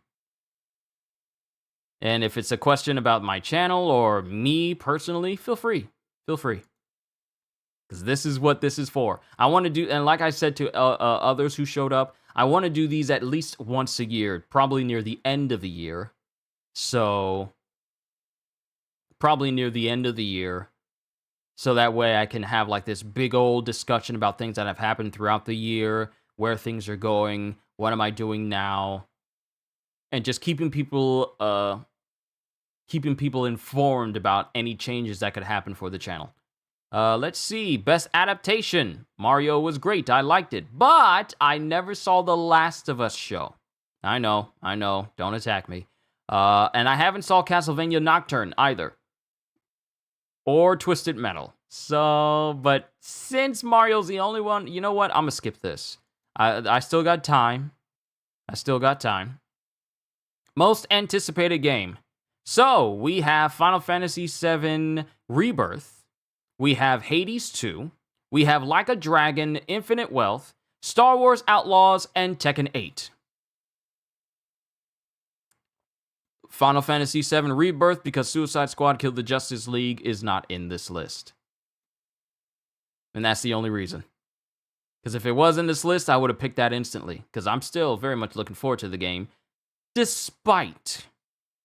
And if it's a question about my channel or me personally, feel free. Feel free. Because this is what this is for. I want to do, and like I said to others who showed up, I want to do these at least once a year, probably near the end of the year. So, probably near the end of the year. So that way I can have like this big old discussion about things that have happened throughout the year, where things are going, what am I doing now, and just keeping people informed about any changes that could happen for the channel. Let's see. Best adaptation. Mario was great. I liked it. But I never saw the Last of Us show. I know. Don't attack me. And I haven't saw Castlevania Nocturne either. Or Twisted Metal. So, but since Mario's the only one, you know what? I'm gonna skip this. I still got time. Most anticipated game. So, we have Final Fantasy VII Rebirth. We have Hades 2, we have Like a Dragon, Infinite Wealth, Star Wars Outlaws, and Tekken 8. Final Fantasy VII Rebirth, because Suicide Squad killed the Justice League, is not in this list. And that's the only reason. Because if it was in this list, I would have picked that instantly. Because I'm still very much looking forward to the game, despite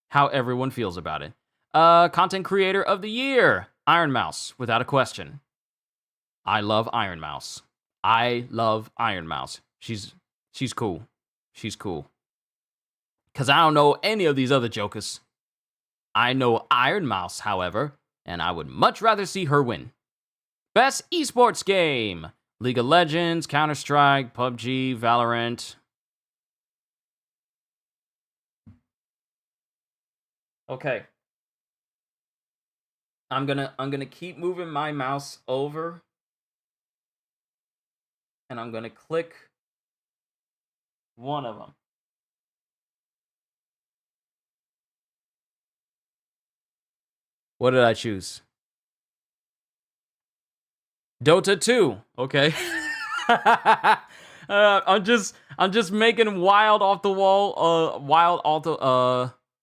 how everyone feels about it. Content Creator of the Year. Iron Mouse, without a question. I love Iron Mouse. She's cool. Because I don't know any of these other jokers. I know Iron Mouse, however, and I would much rather see her win. Best esports game. League of Legends, Counter-Strike, PUBG, Valorant. Okay. I'm gonna keep moving my mouse over, and I'm gonna click one of them. What did I choose? Dota 2. Okay. I'm just making wild off the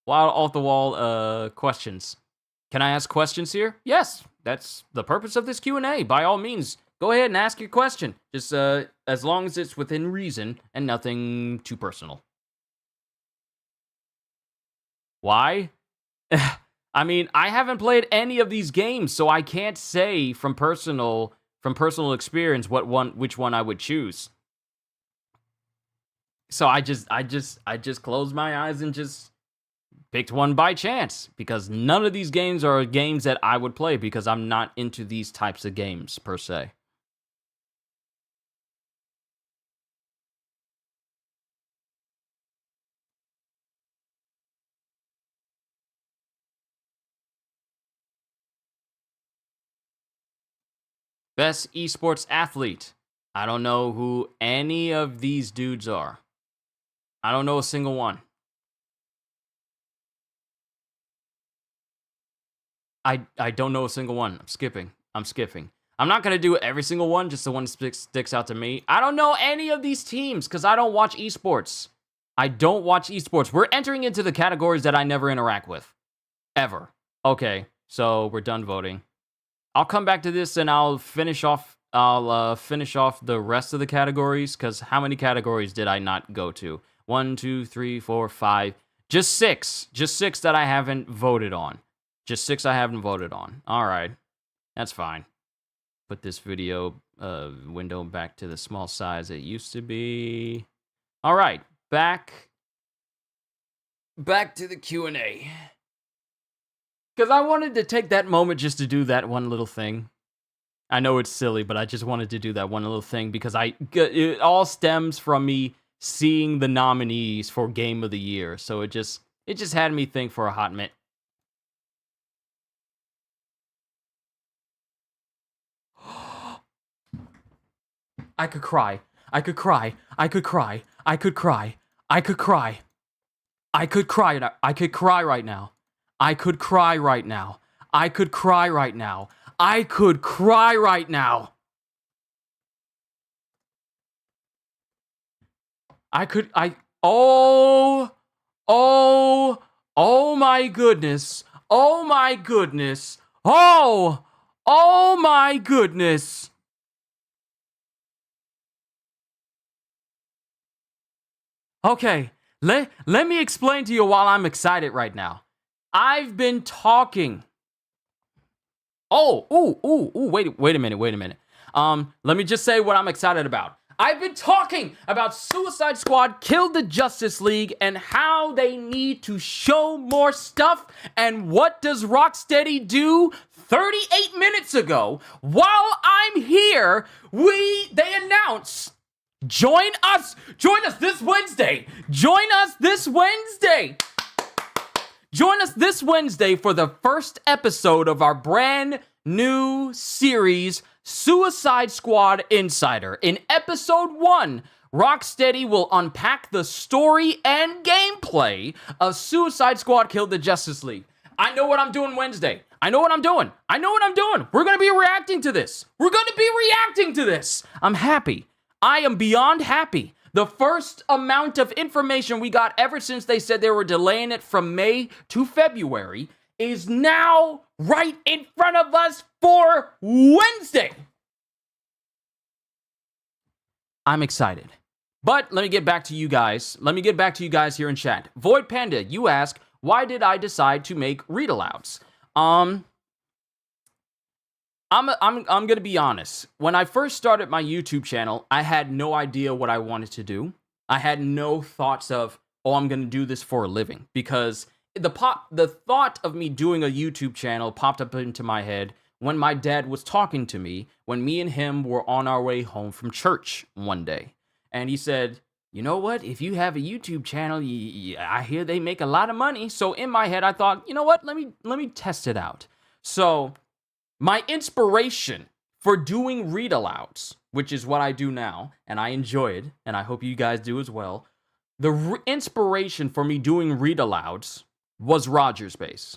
wall questions. Can I ask questions here? Yes, that's the purpose of this Q&A. By all means, go ahead and ask your question. Just as long as it's within reason and nothing too personal. Why? I mean, I haven't played any of these games, so I can't say from personal experience which one I would choose. So I just closed my eyes and just picked one by chance, because none of these games are games that I would play, because I'm not into these types of games, per se. Best esports athlete. I don't know who any of these dudes are. I don't know a single one. I don't know a single one. I'm skipping. I'm not going to do every single one, just the one that sticks out to me. I don't know any of these teams because I don't watch esports. We're entering into the categories that I never interact with. Ever. Okay, so we're done voting. I'll come back to this and I'll finish off the rest of the categories, because how many categories did I not go to? 1, 2, 3, 4, 5. Just six that I haven't voted on. All right. That's fine. put this video window back to the small size it used to be. All right, back to the Q&A. Because I wanted to take that moment just to do that one little thing. I know it's silly, but I just wanted to do that one little thing because it all stems from me seeing the nominees for Game of the Year. So it just had me think for a hot minute. I could cry. I could cry. I could cry. I could cry. I could cry. I could cry. I could cry right now. I could cry right now. I could cry right now. I could cry right now. Oh my goodness. Oh my goodness. Oh my goodness. Okay, let me explain to you why I'm excited right now. I've been talking. Wait a minute. Let me just say what I'm excited about. I've been talking about Suicide Squad Killed the Justice League and how they need to show more stuff. And what does Rocksteady do 38 minutes ago? While I'm here, they announce, join us this Wednesday. Join us this Wednesday for the first episode of our brand new series, Suicide Squad Insider. In episode 1, Rocksteady will unpack the story and gameplay of Suicide Squad Killed the Justice League. I know what I'm doing Wednesday. We're going to be reacting to this. I'm happy. I am beyond happy. The first amount of information we got ever since they said they were delaying it from May to February is now right in front of us for Wednesday. I'm excited. But let me get back to you guys. Here in chat. Void Panda, you ask, why did I decide to make read-alouds? I'm gonna be honest. When I first started my YouTube channel, I had no idea what I wanted to do. I had no thoughts of, I'm gonna do this for a living, because the thought of me doing a YouTube channel popped up into my head when my dad was talking to me when me and him were on our way home from church one day, and he said, "You know what? If you have a YouTube channel, I hear they make a lot of money." So in my head, I thought, you know what? Let me test it out. So my inspiration for doing read-alouds, which is what I do now, and I enjoy it, and I hope you guys do as well. The inspiration for me doing read-alouds was Roger's Base.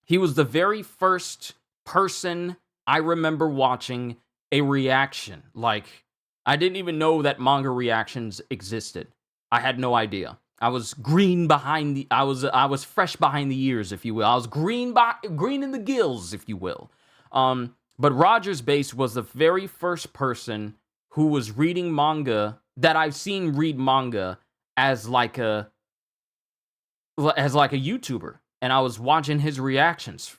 He was the very first person I remember watching a reaction. Like, I didn't even know that manga reactions existed. I had no idea. I was I was fresh behind the ears, if you will. I was green in the gills, if you will. But Roger's Base was the very first person who was reading manga that I've seen read manga as like a YouTuber, and I was watching his reactions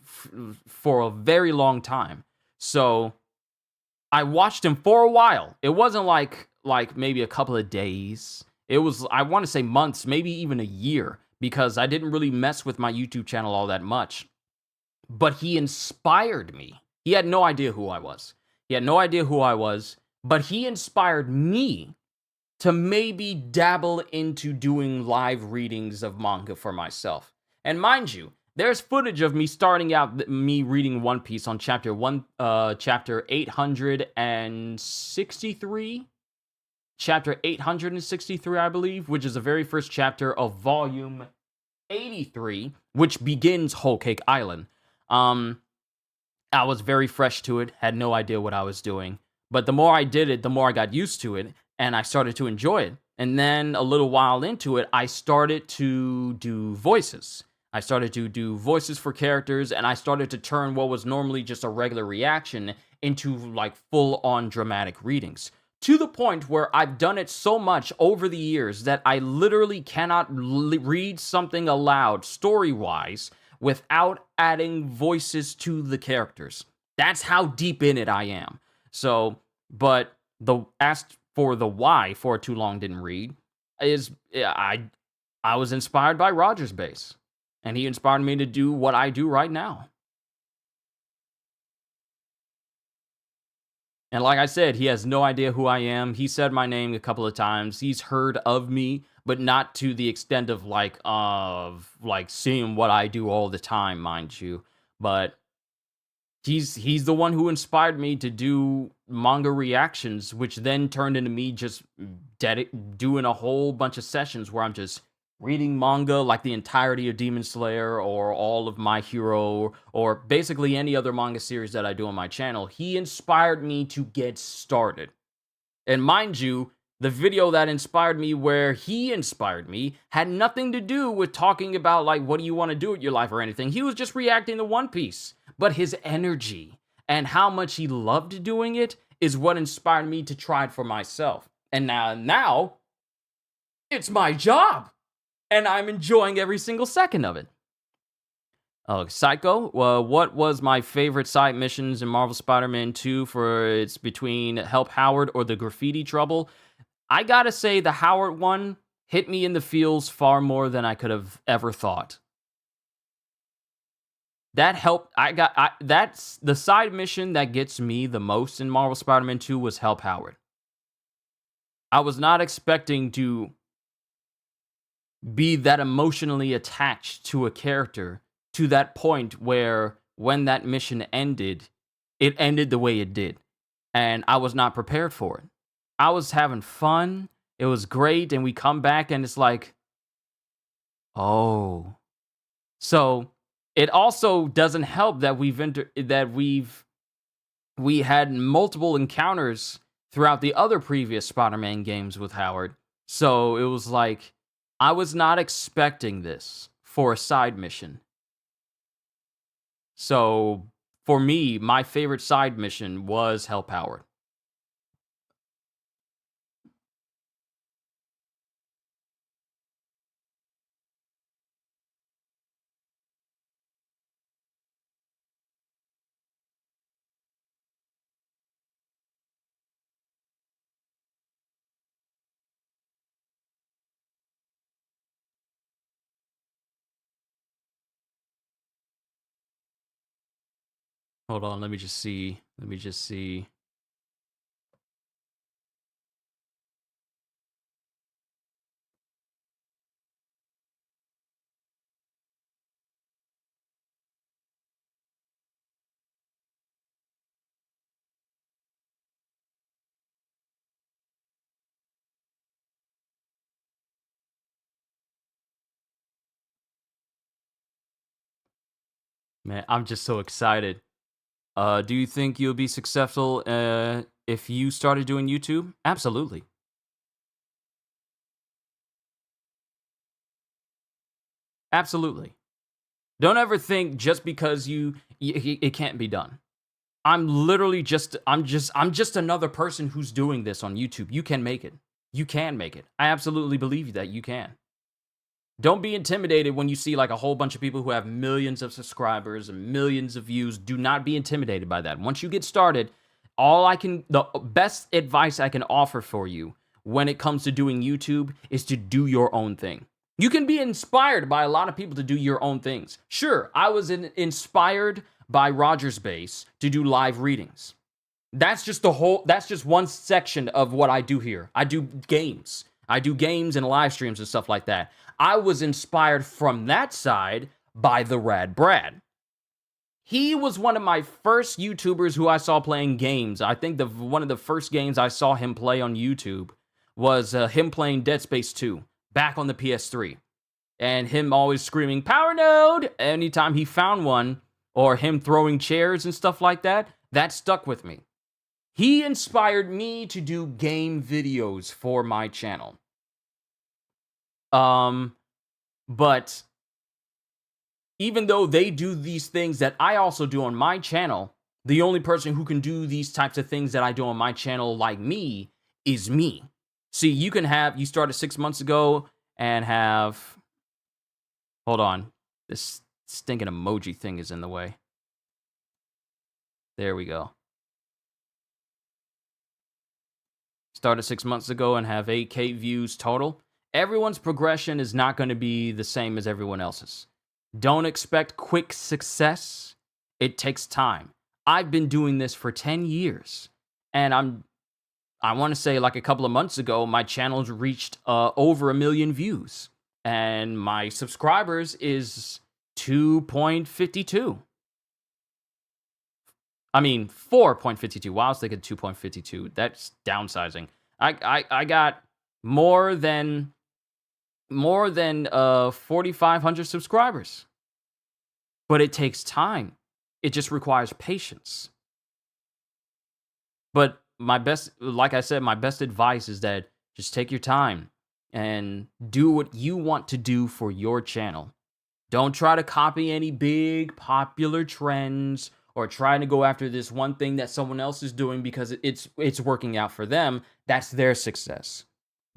for a very long time. So I watched him for a while. It wasn't like maybe a couple of days. It was, I want to say, months, maybe even a year, because I didn't really mess with my YouTube channel all that much. But he inspired me. He had no idea who I was. But he inspired me to maybe dabble into doing live readings of manga for myself. And mind you, there's footage of me starting out, me reading One Piece on chapter 863. Chapter 863, I believe, which is the very first chapter of volume 83, which begins Whole Cake Island. I was very fresh to it, had no idea what I was doing. But the more I did it, the more I got used to it, and I started to enjoy it. And then a little while into it, I started to do voices. I started to do voices for characters, and I started to turn what was normally just a regular reaction into like full-on dramatic readings. To the point where I've done it so much over the years that I literally cannot read something aloud, story-wise, without adding voices to the characters. That's how deep in it I am. So, but the asked for the why for too long didn't read is I was inspired by Roger's base, and he inspired me to do what I do right now. And like I said, he has no idea who I am. He said my name a couple of times. He's heard of me, but not to the extent of like seeing what I do all the time, mind you. But he's the one who inspired me to do manga reactions, which then turned into me just doing a whole bunch of sessions where I'm just reading manga like the entirety of Demon Slayer or all of My Hero or basically any other manga series that I do on my channel. He inspired me to get started. And mind you, the video that inspired me where he inspired me had nothing to do with talking about like what do you want to do with your life or anything. He was just reacting to One Piece. But his energy and how much he loved doing it is what inspired me to try it for myself. And now it's my job. And I'm enjoying every single second of it. Oh, Psycho. Well, what was my favorite side missions in Marvel Spider-Man 2 for it's between Help Howard or the Graffiti Trouble? I gotta say the Howard one hit me in the feels far more than I could have ever thought. That helped. That's the side mission that gets me the most in Marvel Spider-Man 2 was Help Howard. I was not expecting to be that emotionally attached to a character to that point where when that mission ended, it ended the way it did. And I was not prepared for it. I was having fun. It was great. And we come back and it's like, oh. So it also doesn't help that we had multiple encounters throughout the other previous Spider-Man games with Howard. So it was like, I was not expecting this for a side mission. So for me, my favorite side mission was Help Howard. Hold on, let me just see. Let me just see. Man, I'm just so excited. Do you think you'll be successful if you started doing YouTube? Absolutely. Absolutely. Don't ever think just because it can't be done. I'm just another person who's doing this on YouTube. You can make it. You can make it. I absolutely believe that you can. Don't be intimidated when you see like a whole bunch of people who have millions of subscribers and millions of views. Do not be intimidated by that. Once you get started, the best advice I can offer for you when it comes to doing YouTube is to do your own thing. You can be inspired by a lot of people to do your own things. Sure, I was inspired by Roger's Base to do live readings. That's just one section of what I do here. I do games. I do games and live streams and stuff like that. I was inspired from that side by the Rad Brad. He was one of my first YouTubers who I saw playing games. I think one of the first games I saw him play on YouTube was him playing Dead Space 2 back on the PS3. And him always screaming, "Power Node!" anytime he found one, or him throwing chairs and stuff like that. That stuck with me. He inspired me to do game videos for my channel. But even though they do these things that I also do on my channel, the only person who can do these types of things that I do on my channel like me is me. See, you started 6 months ago and have, hold on, this stinking emoji thing is in the way. There we go. Started 6 months ago and have 8K views total. Everyone's progression is not going to be the same as everyone else's. Don't expect quick success. It takes time. I've been doing this for 10 years, and I want to say like a couple of months ago, my channel's reached over 1 million views, and my subscribers is 2.52. I mean, 4.52. Wow, I was thinking 2.52. That's downsizing. I got more than 4,500 subscribers. But it takes time. It just requires patience. But like I said, my best advice is that just take your time and do what you want to do for your channel. Don't try to copy any big popular trends or trying to go after this one thing that someone else is doing because it's working out for them. That's their success.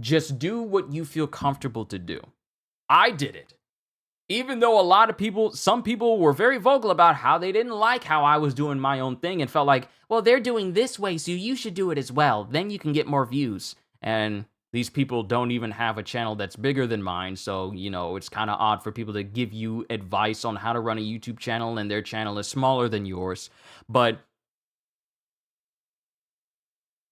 Just do what you feel comfortable to do. I did it. Even though some people were very vocal about how they didn't like how I was doing my own thing and felt like, well, they're doing this way, so you should do it as well. Then you can get more views. And these people don't even have a channel that's bigger than mine, so, it's kind of odd for people to give you advice on how to run a YouTube channel and their channel is smaller than yours. But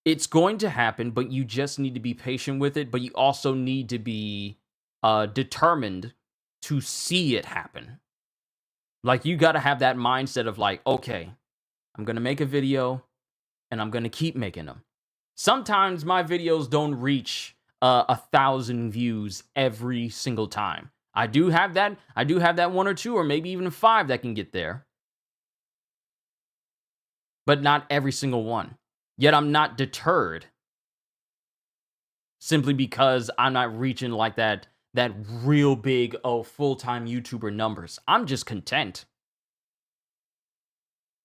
it's going to happen, but you just need to be patient with it, but you also need to be determined to see it happen. Like, you got to have that mindset of like, okay, I'm going to make a video and I'm going to keep making them. Sometimes my videos don't reach 1,000 views every single time. I do have that 1 or 2 or maybe even 5 that can get there. But not every single one. Yet I'm not deterred simply because I'm not reaching like that real big, full-time YouTuber numbers. I'm just content.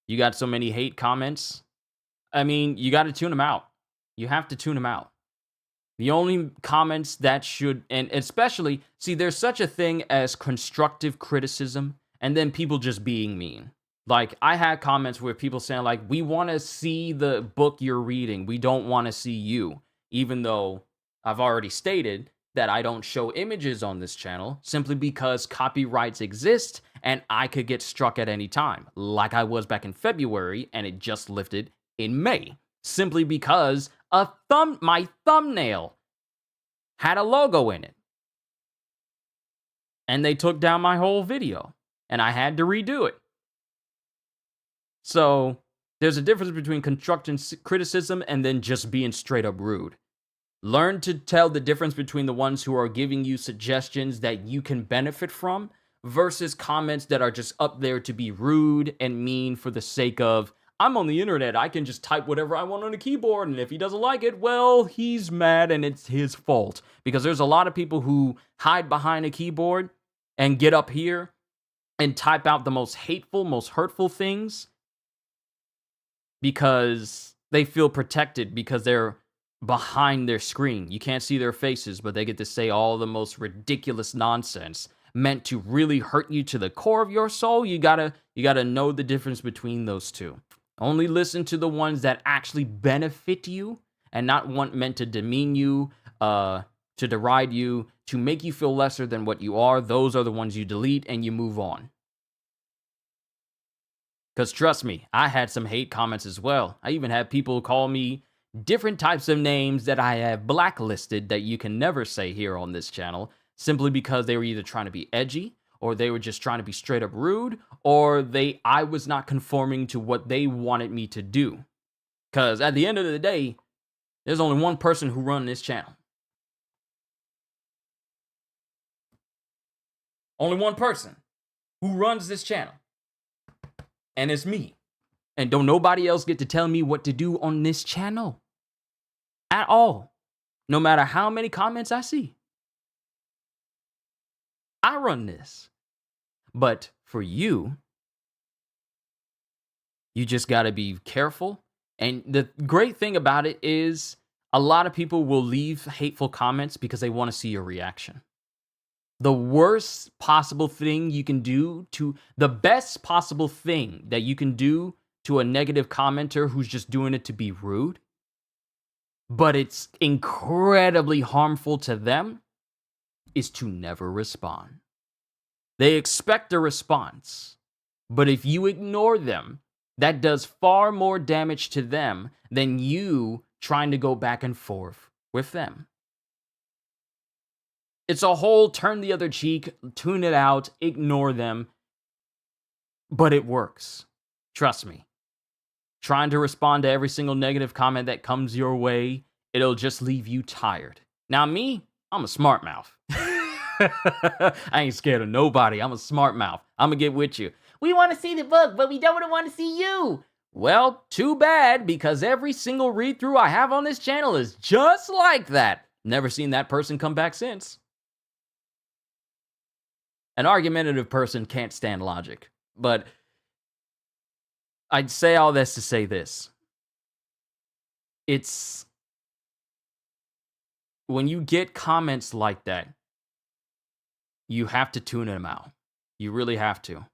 You got so many hate comments. I mean, you got to tune them out. You have to tune them out. The only comments that should, and especially, see, there's such a thing as constructive criticism and then people just being mean. Like, I had comments where people saying like, we want to see the book you're reading. We don't want to see you. Even though I've already stated that I don't show images on this channel simply because copyrights exist and I could get struck at any time, like I was back in February and it just lifted in May, simply because my thumbnail had a logo in it. And they took down my whole video and I had to redo it. So there's a difference between constructive criticism and then just being straight up rude. Learn to tell the difference between the ones who are giving you suggestions that you can benefit from versus comments that are just up there to be rude and mean for the sake of, I'm on the internet, I can just type whatever I want on a keyboard, and if he doesn't like it, well, he's mad and it's his fault. Because there's a lot of people who hide behind a keyboard and get up here and type out the most hateful, most hurtful things because they feel protected because they're behind their screen. You can't see their faces, but they get to say all the most ridiculous nonsense meant to really hurt you to the core of your soul. You gotta know the difference between those two. Only listen to the ones that actually benefit you and not meant to demean you, to deride you, to make you feel lesser than what you are. Those are the ones you delete and you move on. Because trust me, I had some hate comments as well. I even had people call me different types of names that I have blacklisted that you can never say here on this channel, simply because they were either trying to be edgy, or they were just trying to be straight up rude, or I was not conforming to what they wanted me to do. Because at the end of the day, there's only one person who runs this channel. Only one person who runs this channel. And it's me. And don't nobody else get to tell me what to do on this channel. At all. No matter how many comments I see. I run this. But for you, you just got to be careful. And the great thing about it is a lot of people will leave hateful comments because they want to see your reaction. The worst possible thing you can do the best possible thing that you can do to a negative commenter who's just doing it to be rude, but it's incredibly harmful to them, is to never respond. They expect a response, but if you ignore them, that does far more damage to them than you trying to go back and forth with them. It's a whole turn the other cheek, tune it out, ignore them, but it works. Trust me. Trying to respond to every single negative comment that comes your way, it'll just leave you tired. Now me, I'm a smart mouth. I ain't scared of nobody. I'm a smart mouth. I'm gonna get with you. We want to see the book, but we don't want to see you. Well, too bad, because every single read-through I have on this channel is just like that. Never seen that person come back since. An argumentative person can't stand logic, but I'd say all this to say this. It's when you get comments like that, you have to tune them out. You really have to.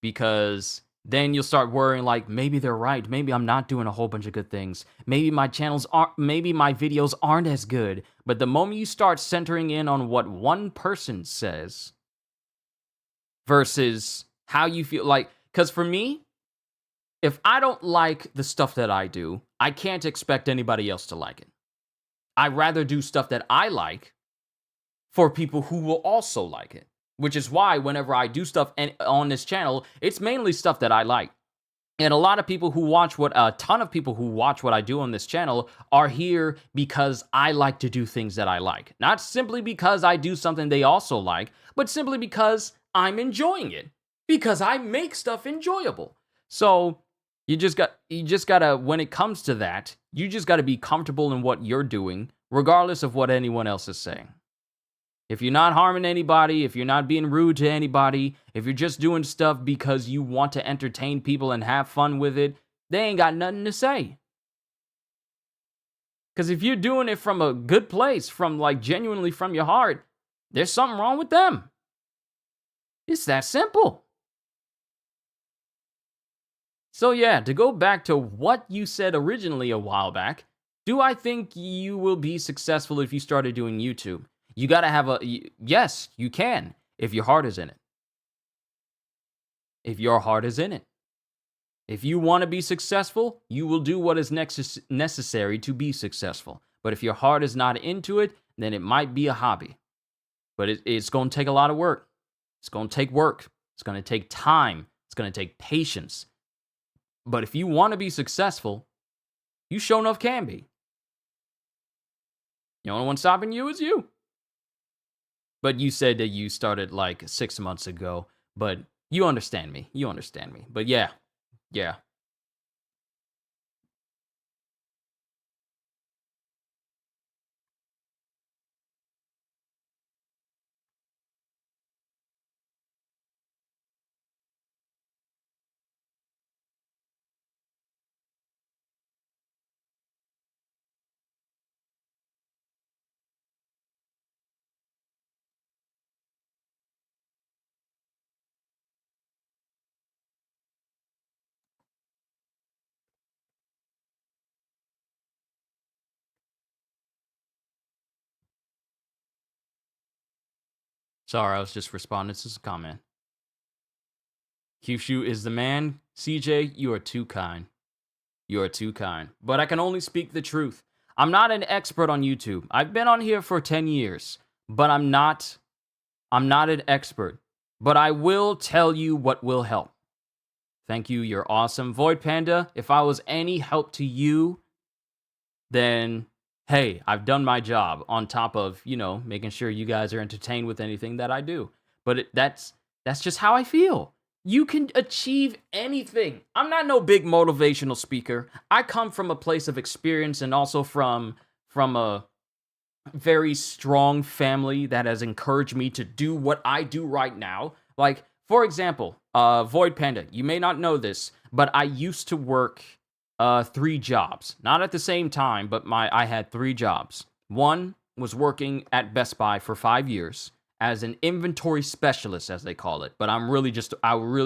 Because then you'll start worrying like, maybe they're right. Maybe I'm not doing a whole bunch of good things. Maybe my videos aren't as good. But the moment you start centering in on what one person says versus how you feel, like, because for me, if I don't like the stuff that I do, I can't expect anybody else to like it. I'd rather do stuff that I like for people who will also like it. Which is why whenever I do stuff on this channel, it's mainly stuff that I like. And a ton of people who watch what I do on this channel are here because I like to do things that I like. Not simply because I do something they also like, but simply because I'm enjoying it. Because I make stuff enjoyable. So you just gotta, when it comes to that, you just gotta be comfortable in what you're doing, regardless of what anyone else is saying. If you're not harming anybody, if you're not being rude to anybody, if you're just doing stuff because you want to entertain people and have fun with it, they ain't got nothing to say. Because if you're doing it from a good place, from like genuinely from your heart, there's something wrong with them. It's that simple. So yeah, to go back to what you said originally a while back, do I think you will be successful if you started doing YouTube? You gotta have yes, you can, if your heart is in it. If your heart is in it. If you want to be successful, you will do what is necessary to be successful. But if your heart is not into it, then it might be a hobby. But it's going to take a lot of work. It's going to take work. It's going to take time. It's going to take patience. But if you want to be successful, you sure enough can be. The only one stopping you is you. But you said that you started like 6 months ago. But you understand me. You understand me. But yeah. Yeah. Sorry, I was just responding to some comment. Qushu is the man. CJ, you are too kind. You are too kind. But I can only speak the truth. I'm not an expert on YouTube. I've been on here for 10 years, but I'm not an expert. But I will tell you what will help. Thank you, you're awesome. Void Panda, if I was any help to you, then hey, I've done my job on top of, making sure you guys are entertained with anything that I do. But that's just how I feel. You can achieve anything. I'm not no big motivational speaker. I come from a place of experience and also from a very strong family that has encouraged me to do what I do right now. Like, for example, Void Panda, you may not know this, but I used to work 3 jobs. Not at the same time, but I had 3 jobs. One was working at Best Buy for 5 years as an inventory specialist, as they call it. But I really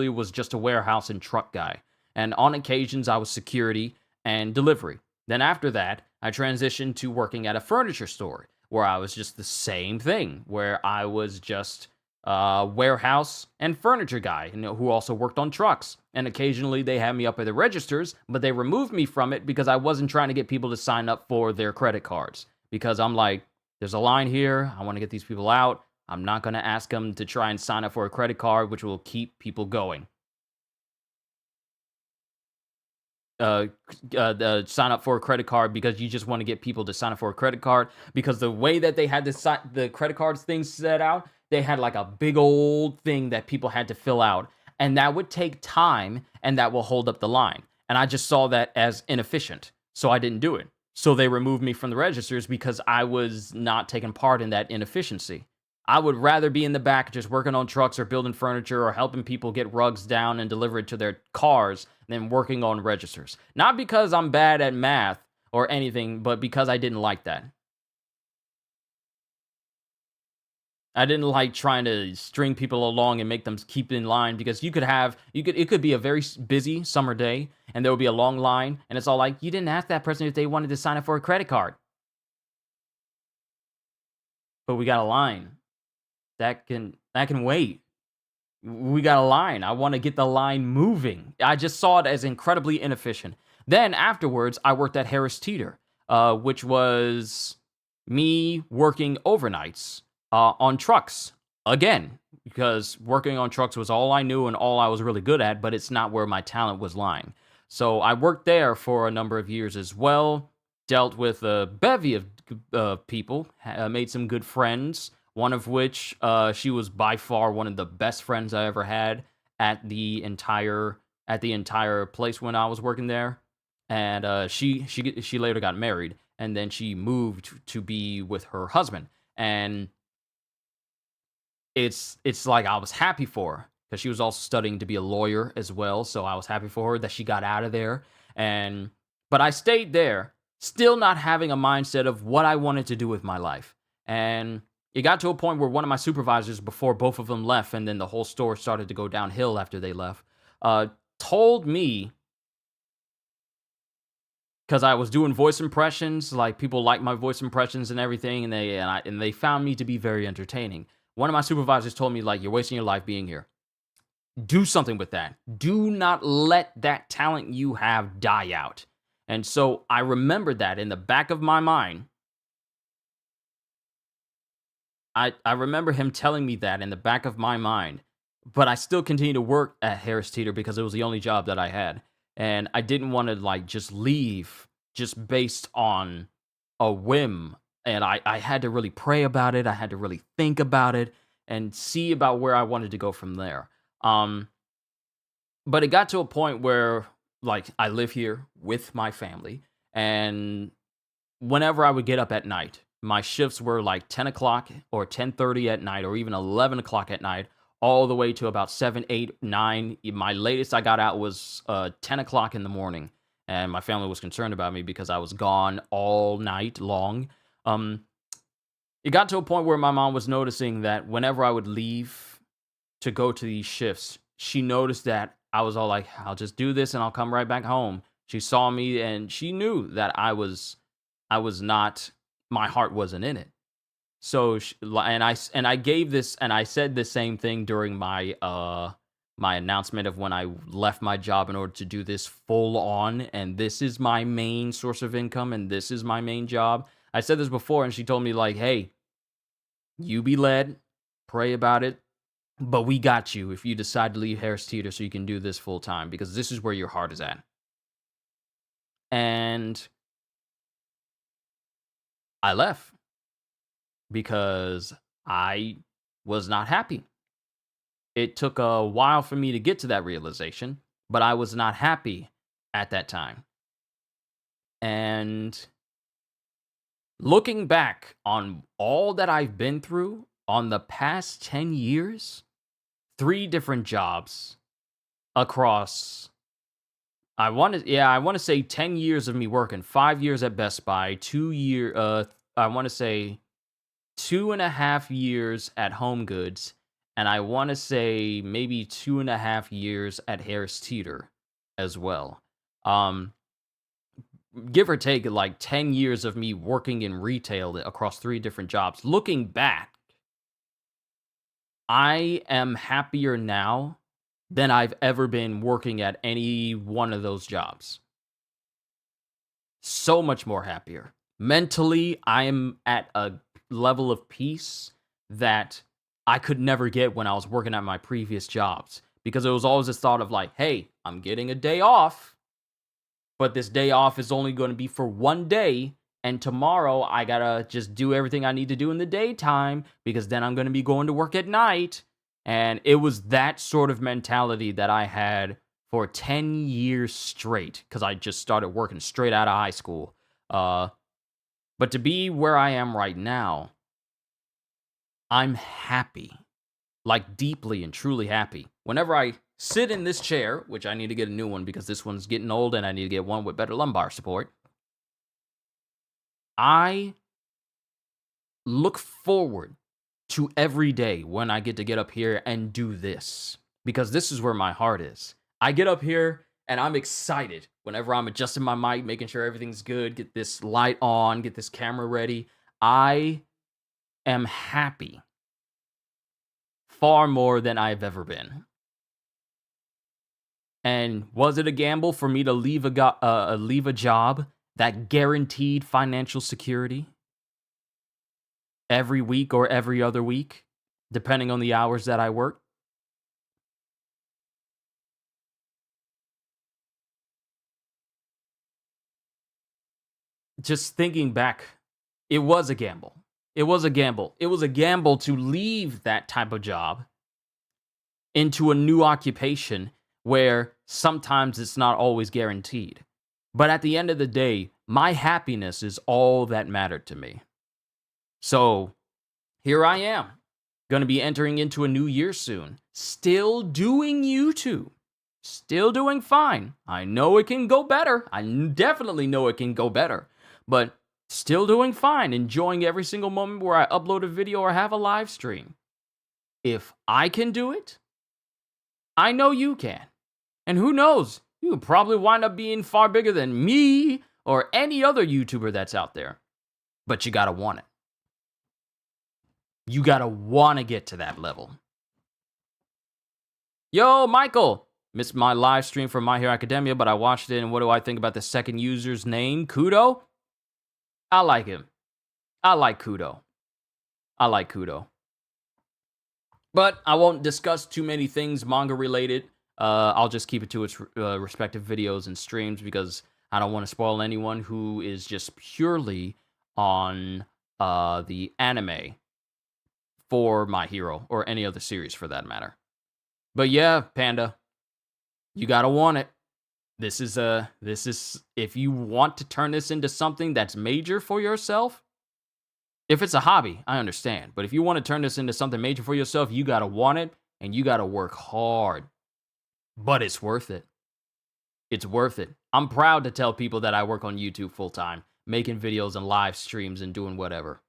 was just a warehouse and truck guy. And on occasions, I was security and delivery. Then after that, I transitioned to working at a furniture store where I was just the same thing, where I was just warehouse and furniture guy, who also worked on trucks. And occasionally they had me up at the registers, but they removed me from it because I wasn't trying to get people to sign up for their credit cards. Because I'm like, there's a line here. I want to get these people out. I'm not going to ask them to try and sign up for a credit card, which will keep people going. Sign up for a credit card because you just want to get people to sign up for a credit card, because the way that they had the credit cards things set out, they had like a big old thing that people had to fill out, and that would take time and that will hold up the line. And I just saw that as inefficient, so I didn't do it. So they removed me from the registers because I was not taking part in that inefficiency. I would rather be in the back just working on trucks or building furniture or helping people get rugs down and deliver it to their cars than working on registers. Not because I'm bad at math or anything, but because I didn't like that. I didn't like trying to string people along and make them keep in line, because it could be a very busy summer day and there would be a long line, and it's all like, you didn't ask that person if they wanted to sign up for a credit card. But we got a line. That can wait. We got a line. I want to get the line moving. I just saw it as incredibly inefficient. Then afterwards, I worked at Harris Teeter, which was me working overnights on trucks again, because working on trucks was all I knew and all I was really good at, but it's not where my talent was lying. So I worked there for a number of years as well, dealt with a bevy of people, made some good friends, one of which, she was by far one of the best friends I ever had at the entire place when I was working there. And she later got married, and then she moved to be with her husband. And it's like I was happy for her, because she was also studying to be a lawyer as well. So I was happy for her that she got out of there. And but I stayed there, still not having a mindset of what I wanted to do with my life. And it got to a point where one of my supervisors, before both of them left, and then the whole store started to go downhill after they left, told me, because I was doing voice impressions, like people like my voice impressions and everything, and they found me to be very entertaining. One of my supervisors told me, like, you're wasting your life being here. Do something with that. Do not let that talent you have die out. And so I remembered that in the back of my mind. I remember him telling me that in the back of my mind, but I still continued to work at Harris Teeter because it was the only job that I had. And I didn't want to like just leave just based on a whim. And I had to really pray about it. I had to really think about it and see about where I wanted to go from there. Um, but it got to a point where, like, I live here with my family, and whenever I would get up at night, my shifts were like 10 o'clock or 10:30 at night, or even 11 o'clock at night, all the way to about 7, 8, 9. My latest I got out was 10 o'clock in the morning, and my family was concerned about me because I was gone all night long. Um, it got to a point where my mom was noticing that whenever I would leave to go to these shifts, she noticed that I was all like, I'll just do this and I'll come right back home. She saw me and she knew that I was not, my heart wasn't in it. So and I gave this, and I said the same thing during my announcement of when I left my job in order to do this full on, and this is my main source of income and this is my main job. I said this before, and she told me, like, hey, you be led, pray about it, but we got you if you decide to leave Harris Teeter so you can do this full time, because this is where your heart is at. And I left because I was not happy. It took a while for me to get to that realization, but I was not happy at that time. And looking back on all that I've been through on the past 10 years, three different jobs across, I want to say 10 years of me working, 5 years at Best Buy, I want to say 2.5 years at Home Goods, and I want to say maybe 2.5 years at Harris Teeter. as well. Um, Give or take like 10 years of me working in retail across 3 different jobs. Looking back, I am happier now than I've ever been working at any one of those jobs. So much more happier. Mentally, I am at a level of peace that I could never get when I was working at my previous jobs, because it was always this thought of like, hey, I'm getting a day off, but this day off is only going to be for one day. And tomorrow I gotta just do everything I need to do in the daytime because then I'm going to be going to work at night. And it was that sort of mentality that I had for 10 years straight because I just started working straight out of high school. But to be where I am right now, I'm happy, like deeply and truly happy. Whenever I sit in this chair, which I need to get a new one because this one's getting old and I need to get one with better lumbar support, I look forward to every day when I get to get up here and do this because this is where my heart is. I get up here and I'm excited whenever I'm adjusting my mic, making sure everything's good, get this light on, get this camera ready. I am happy far more than I've ever been. And was it a gamble for me to leave a job that guaranteed financial security every week or every other week, depending on the hours that I work? Just thinking back, it was a gamble. It was a gamble. It was a gamble to leave that type of job into a new occupation where sometimes it's not always guaranteed. But at the end of the day, my happiness is all that mattered to me. So here I am, going to be entering into a new year soon, still doing YouTube, still doing fine. I know it can go better. I definitely know it can go better, but still doing fine, enjoying every single moment where I upload a video or have a live stream. If I can do it, I know you can. And who knows, you could probably wind up being far bigger than me or any other YouTuber that's out there. But you gotta want it. You gotta wanna get to that level. Yo, Michael! Missed my live stream from My Hero Academia, but I watched it, and what do I think about the second user's name? Kudo? I like him. I like Kudo. I like Kudo. But I won't discuss too many things manga related. I'll just keep it to its respective videos and streams because I don't want to spoil anyone who is just purely on the anime for My Hero or any other series for that matter. But yeah, Panda, you gotta want it. This is if you want to turn this into something that's major for yourself. If it's a hobby, I understand. But if you want to turn this into something major for yourself, you gotta want it and you gotta work hard. But it's worth it. It's worth it. I'm proud to tell people that I work on YouTube full time, making videos and live streams and doing whatever.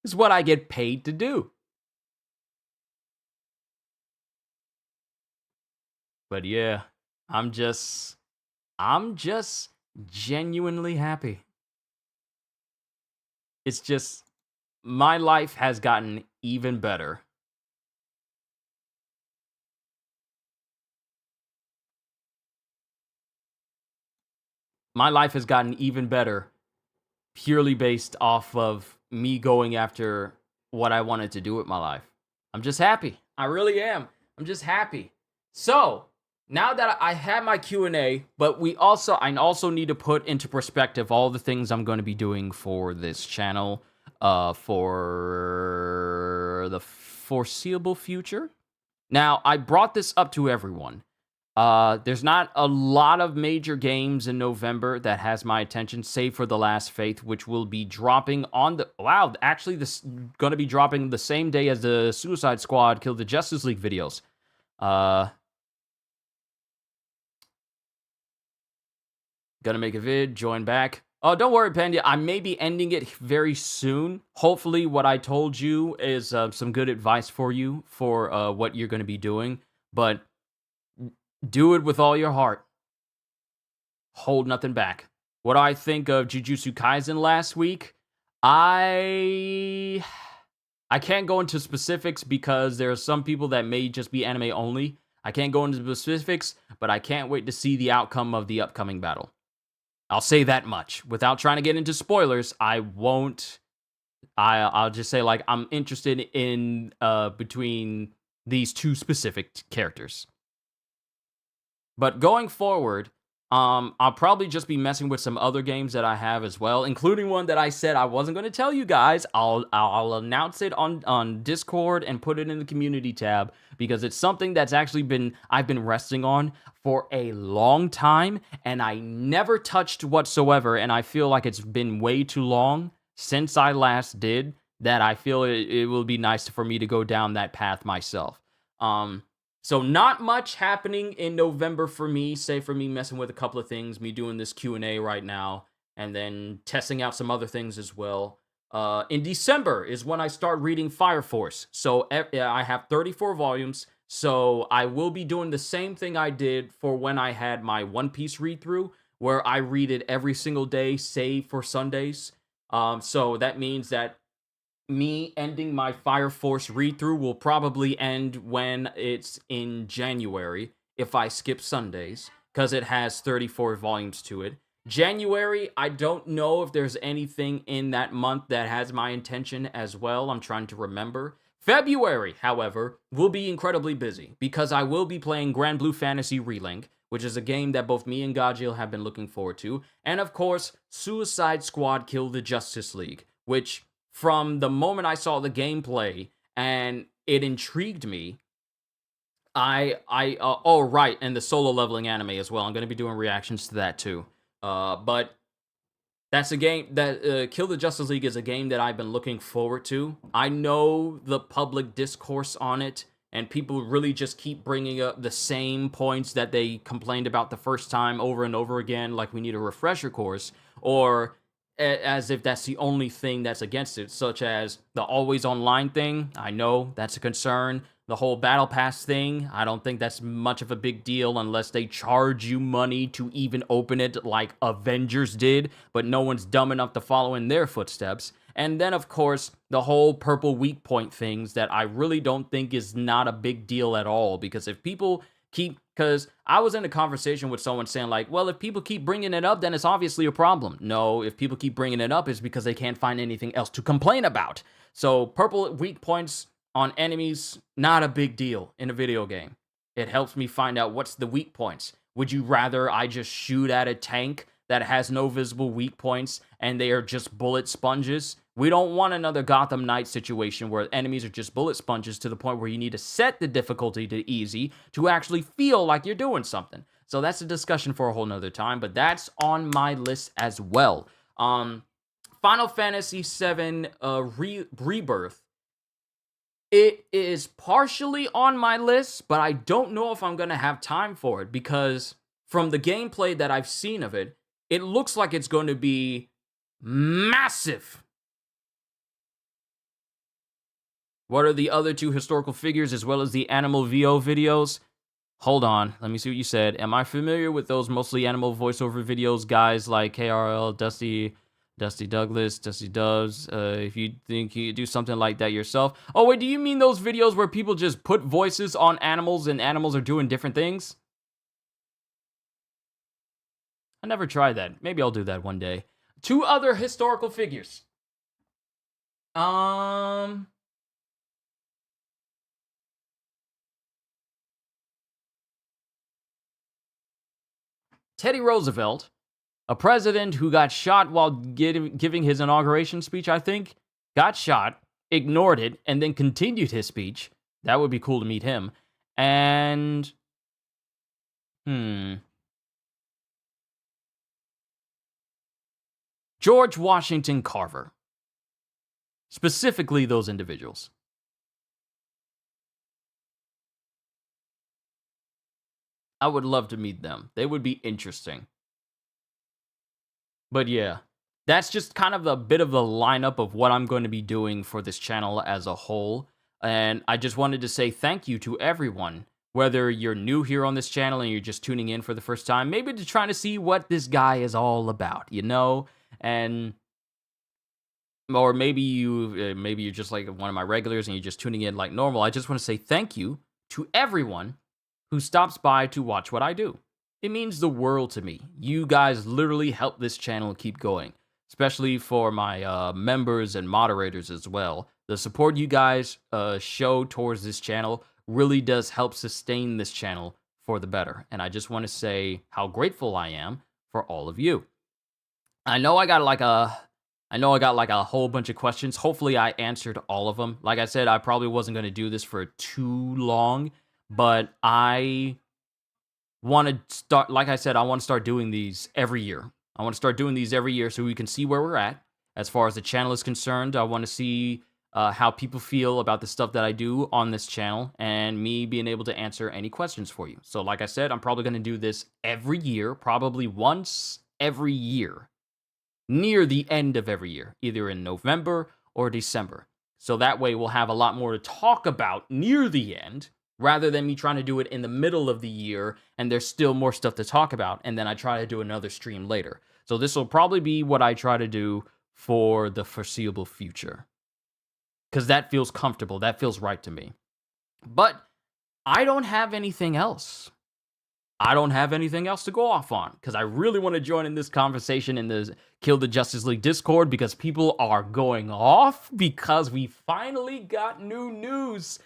It's what I get paid to do. But yeah, I'm just genuinely happy. It's just, my life has gotten even better. My life has gotten even better purely based off of me going after what I wanted to do with my life. I'm just happy. I really am. I'm just happy. So, now that I have my Q&A, but I also need to put into perspective all the things I'm going to be doing for this channel for the foreseeable future. Now, I brought this up to everyone. There's not a lot of major games in November that has my attention, save for The Last Faith, which will be dropping on the... Wow, actually, this going to be dropping the same day as the Suicide Squad Kill the Justice League videos. Gonna make a vid, join back. Oh, don't worry, Panda. I may be ending it very soon. Hopefully, what I told you is some good advice for you for what you're going to be doing. But do it with all your heart. hold nothing back. What do I think of Jujutsu Kaisen last week? I can't go into specifics because there are some people that may just be anime only. I can't go into specifics, but I can't wait to see the outcome of the upcoming battle. I'll say that much. Without trying to get into spoilers, I won't. I'll just say, like, I'm interested in between these two specific characters. But going forward, I'll probably just be messing with some other games that I have as well, including one that I said I wasn't going to tell you guys. I'll announce it on Discord and put it in the community tab because it's something that's actually I've been resting on for a long time and I never touched whatsoever, and I feel like it's been way too long since I last did that I feel it will be nice for me to go down that path myself. So not much happening in November for me, save for me messing with a couple of things, me doing this Q&A right now, and then testing out some other things as well. In December is when I start reading Fire Force. So I have 34 volumes, so I will be doing the same thing I did for when I had my One Piece read-through, where I read it every single day, save for Sundays. So that means that me ending my Fire Force read-through will probably end when it's in January, if I skip Sundays, because it has 34 volumes to it. January, I don't know if there's anything in that month that has my intention as well. I'm trying to remember. February, however, will be incredibly busy, because I will be playing Grand Blue Fantasy Relink, which is a game that both me and Gajil have been looking forward to, and of course, Suicide Squad Kill the Justice League, which from the moment I saw the gameplay and it intrigued me, oh right, and the solo leveling anime as well. I'm going to be doing reactions to that too. But that's a game that Kill the Justice League is a game that I've been looking forward to. I know the public discourse on it, and people really just keep bringing up the same points that they complained about the first time over and over again, like we need a refresher course, or as if that's the only thing that's against it, such as the always online thing. I know that's a concern. The whole battle pass thing, I don't think that's much of a big deal unless they charge you money to even open it like Avengers did, but no one's dumb enough to follow in their footsteps. And then, of course, the whole purple weak point things that I really don't think is not a big deal at all, because if people because I was in a conversation with someone saying like, well, if people keep bringing it up, then it's obviously a problem. No, if people keep bringing it up, it's because they can't find anything else to complain about. So purple weak points on enemies, not a big deal in a video game. It helps me find out what's the weak points. Would you rather I just shoot at a tank that has no visible weak points and they are just bullet sponges? We don't want another Gotham Knight situation where enemies are just bullet sponges to the point where you need to set the difficulty to easy to actually feel like you're doing something. So that's a discussion for a whole nother time, but that's on my list as well. Final Fantasy VII Rebirth. It is partially on my list, but I don't know if I'm going to have time for it, because from the gameplay that I've seen of it, it looks like it's going to be massive. What are the other two historical figures as well as the Animal VO videos? Hold on, let me see what you said. Am I familiar with those mostly animal voiceover videos, guys like KRL, Dusty Douglas, Dusty Doves? If you think you do something like that yourself. Oh wait, do you mean those videos where people just put voices on animals and animals are doing different things? I never tried that. Maybe I'll do that one day. Two other historical figures. Teddy Roosevelt, a president who got shot while giving his inauguration speech, I think, got shot, ignored it, and then continued his speech. That would be cool to meet him. And, George Washington Carver. Specifically those individuals. I would love to meet them. They would be interesting. But yeah, that's just kind of a bit of the lineup of what I'm going to be doing for this channel as a whole. And I just wanted to say thank you to everyone whether you're new here on this channel and you're just tuning in for the first time, maybe to trying to see what this guy is all about, you know? And or maybe you're just like one of my regulars and you're just tuning in like normal. I just want to say thank you to everyone who stops by to watch what I do. It means the world to me. You guys literally help this channel keep going, especially for my members and moderators as well. The support you guys show towards this channel really does help sustain this channel for the better. And I just want to say how grateful I am for all of you. I know I got like a whole bunch of questions. Hopefully I answered all of them. Like I said, I probably wasn't going to do this for too long, but I want to start, like I said, I want to start doing these every year. I want to start doing these every year so we can see where we're at. As far as the channel is concerned, I want to see how people feel about the stuff that I do on this channel and me being able to answer any questions for you. So like I said, I'm probably going to do this every year, probably once every year, near the end of every year, either in November or December. So that way we'll have a lot more to talk about near the end, rather than me trying to do it in the middle of the year and there's still more stuff to talk about, and then I try to do another stream later. So this will probably be what I try to do for the foreseeable future, because that feels comfortable. That feels right to me. But I don't have anything else. I don't have anything else to go off on, because I really want to join in this conversation in the Kill the Justice League Discord, because people are going off because we finally got new news.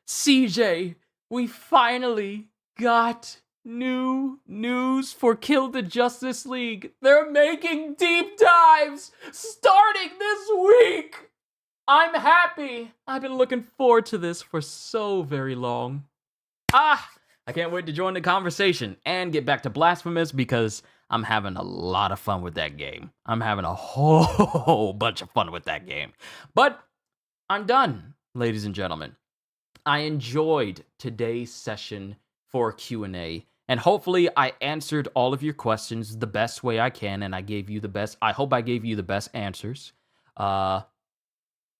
CJ, we finally got new news for Kill the Justice League. They're making deep dives starting this week. I'm happy. I've been looking forward to this for so very long. I can't wait to join the conversation and get back to Blasphemous, because I'm having a lot of fun with that game. I'm having a whole bunch of fun with that game. But I'm done, ladies and gentlemen. I enjoyed today's session for Q&A, and hopefully I answered all of your questions the best way I can, and I hope I gave you the best answers, and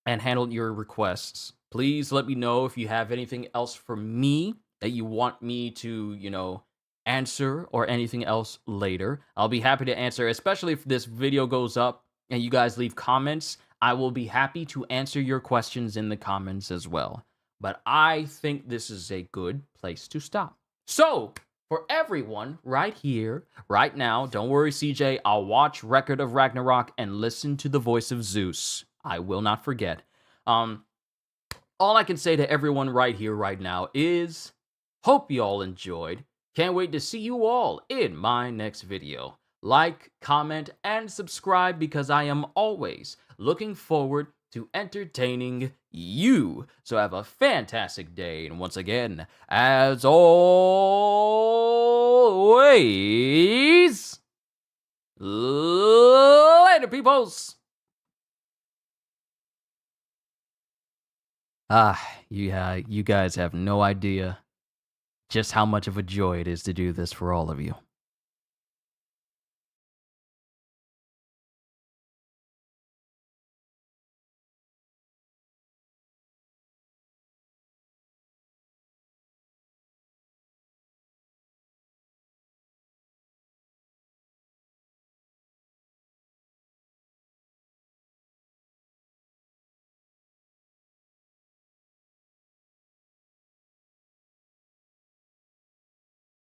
handled your requests. Please let me know if you have anything else for me that you want me to, answer, or anything else later. I'll be happy to answer, especially if this video goes up and you guys leave comments. I will be happy to answer your questions in the comments as well. But I think this is a good place to stop. So, for everyone right here, right now, don't worry, CJ, I'll watch Record of Ragnarok and listen to the voice of Zeus. I will not forget. All I can say to everyone right here, right now is, hope you all enjoyed. Can't wait to see you all in my next video. Like, comment, and subscribe, because I am always looking forward to entertaining you. So have a fantastic day, and once again, as always, later, peoples. You guys have no idea just how much of a joy it is to do this for all of you.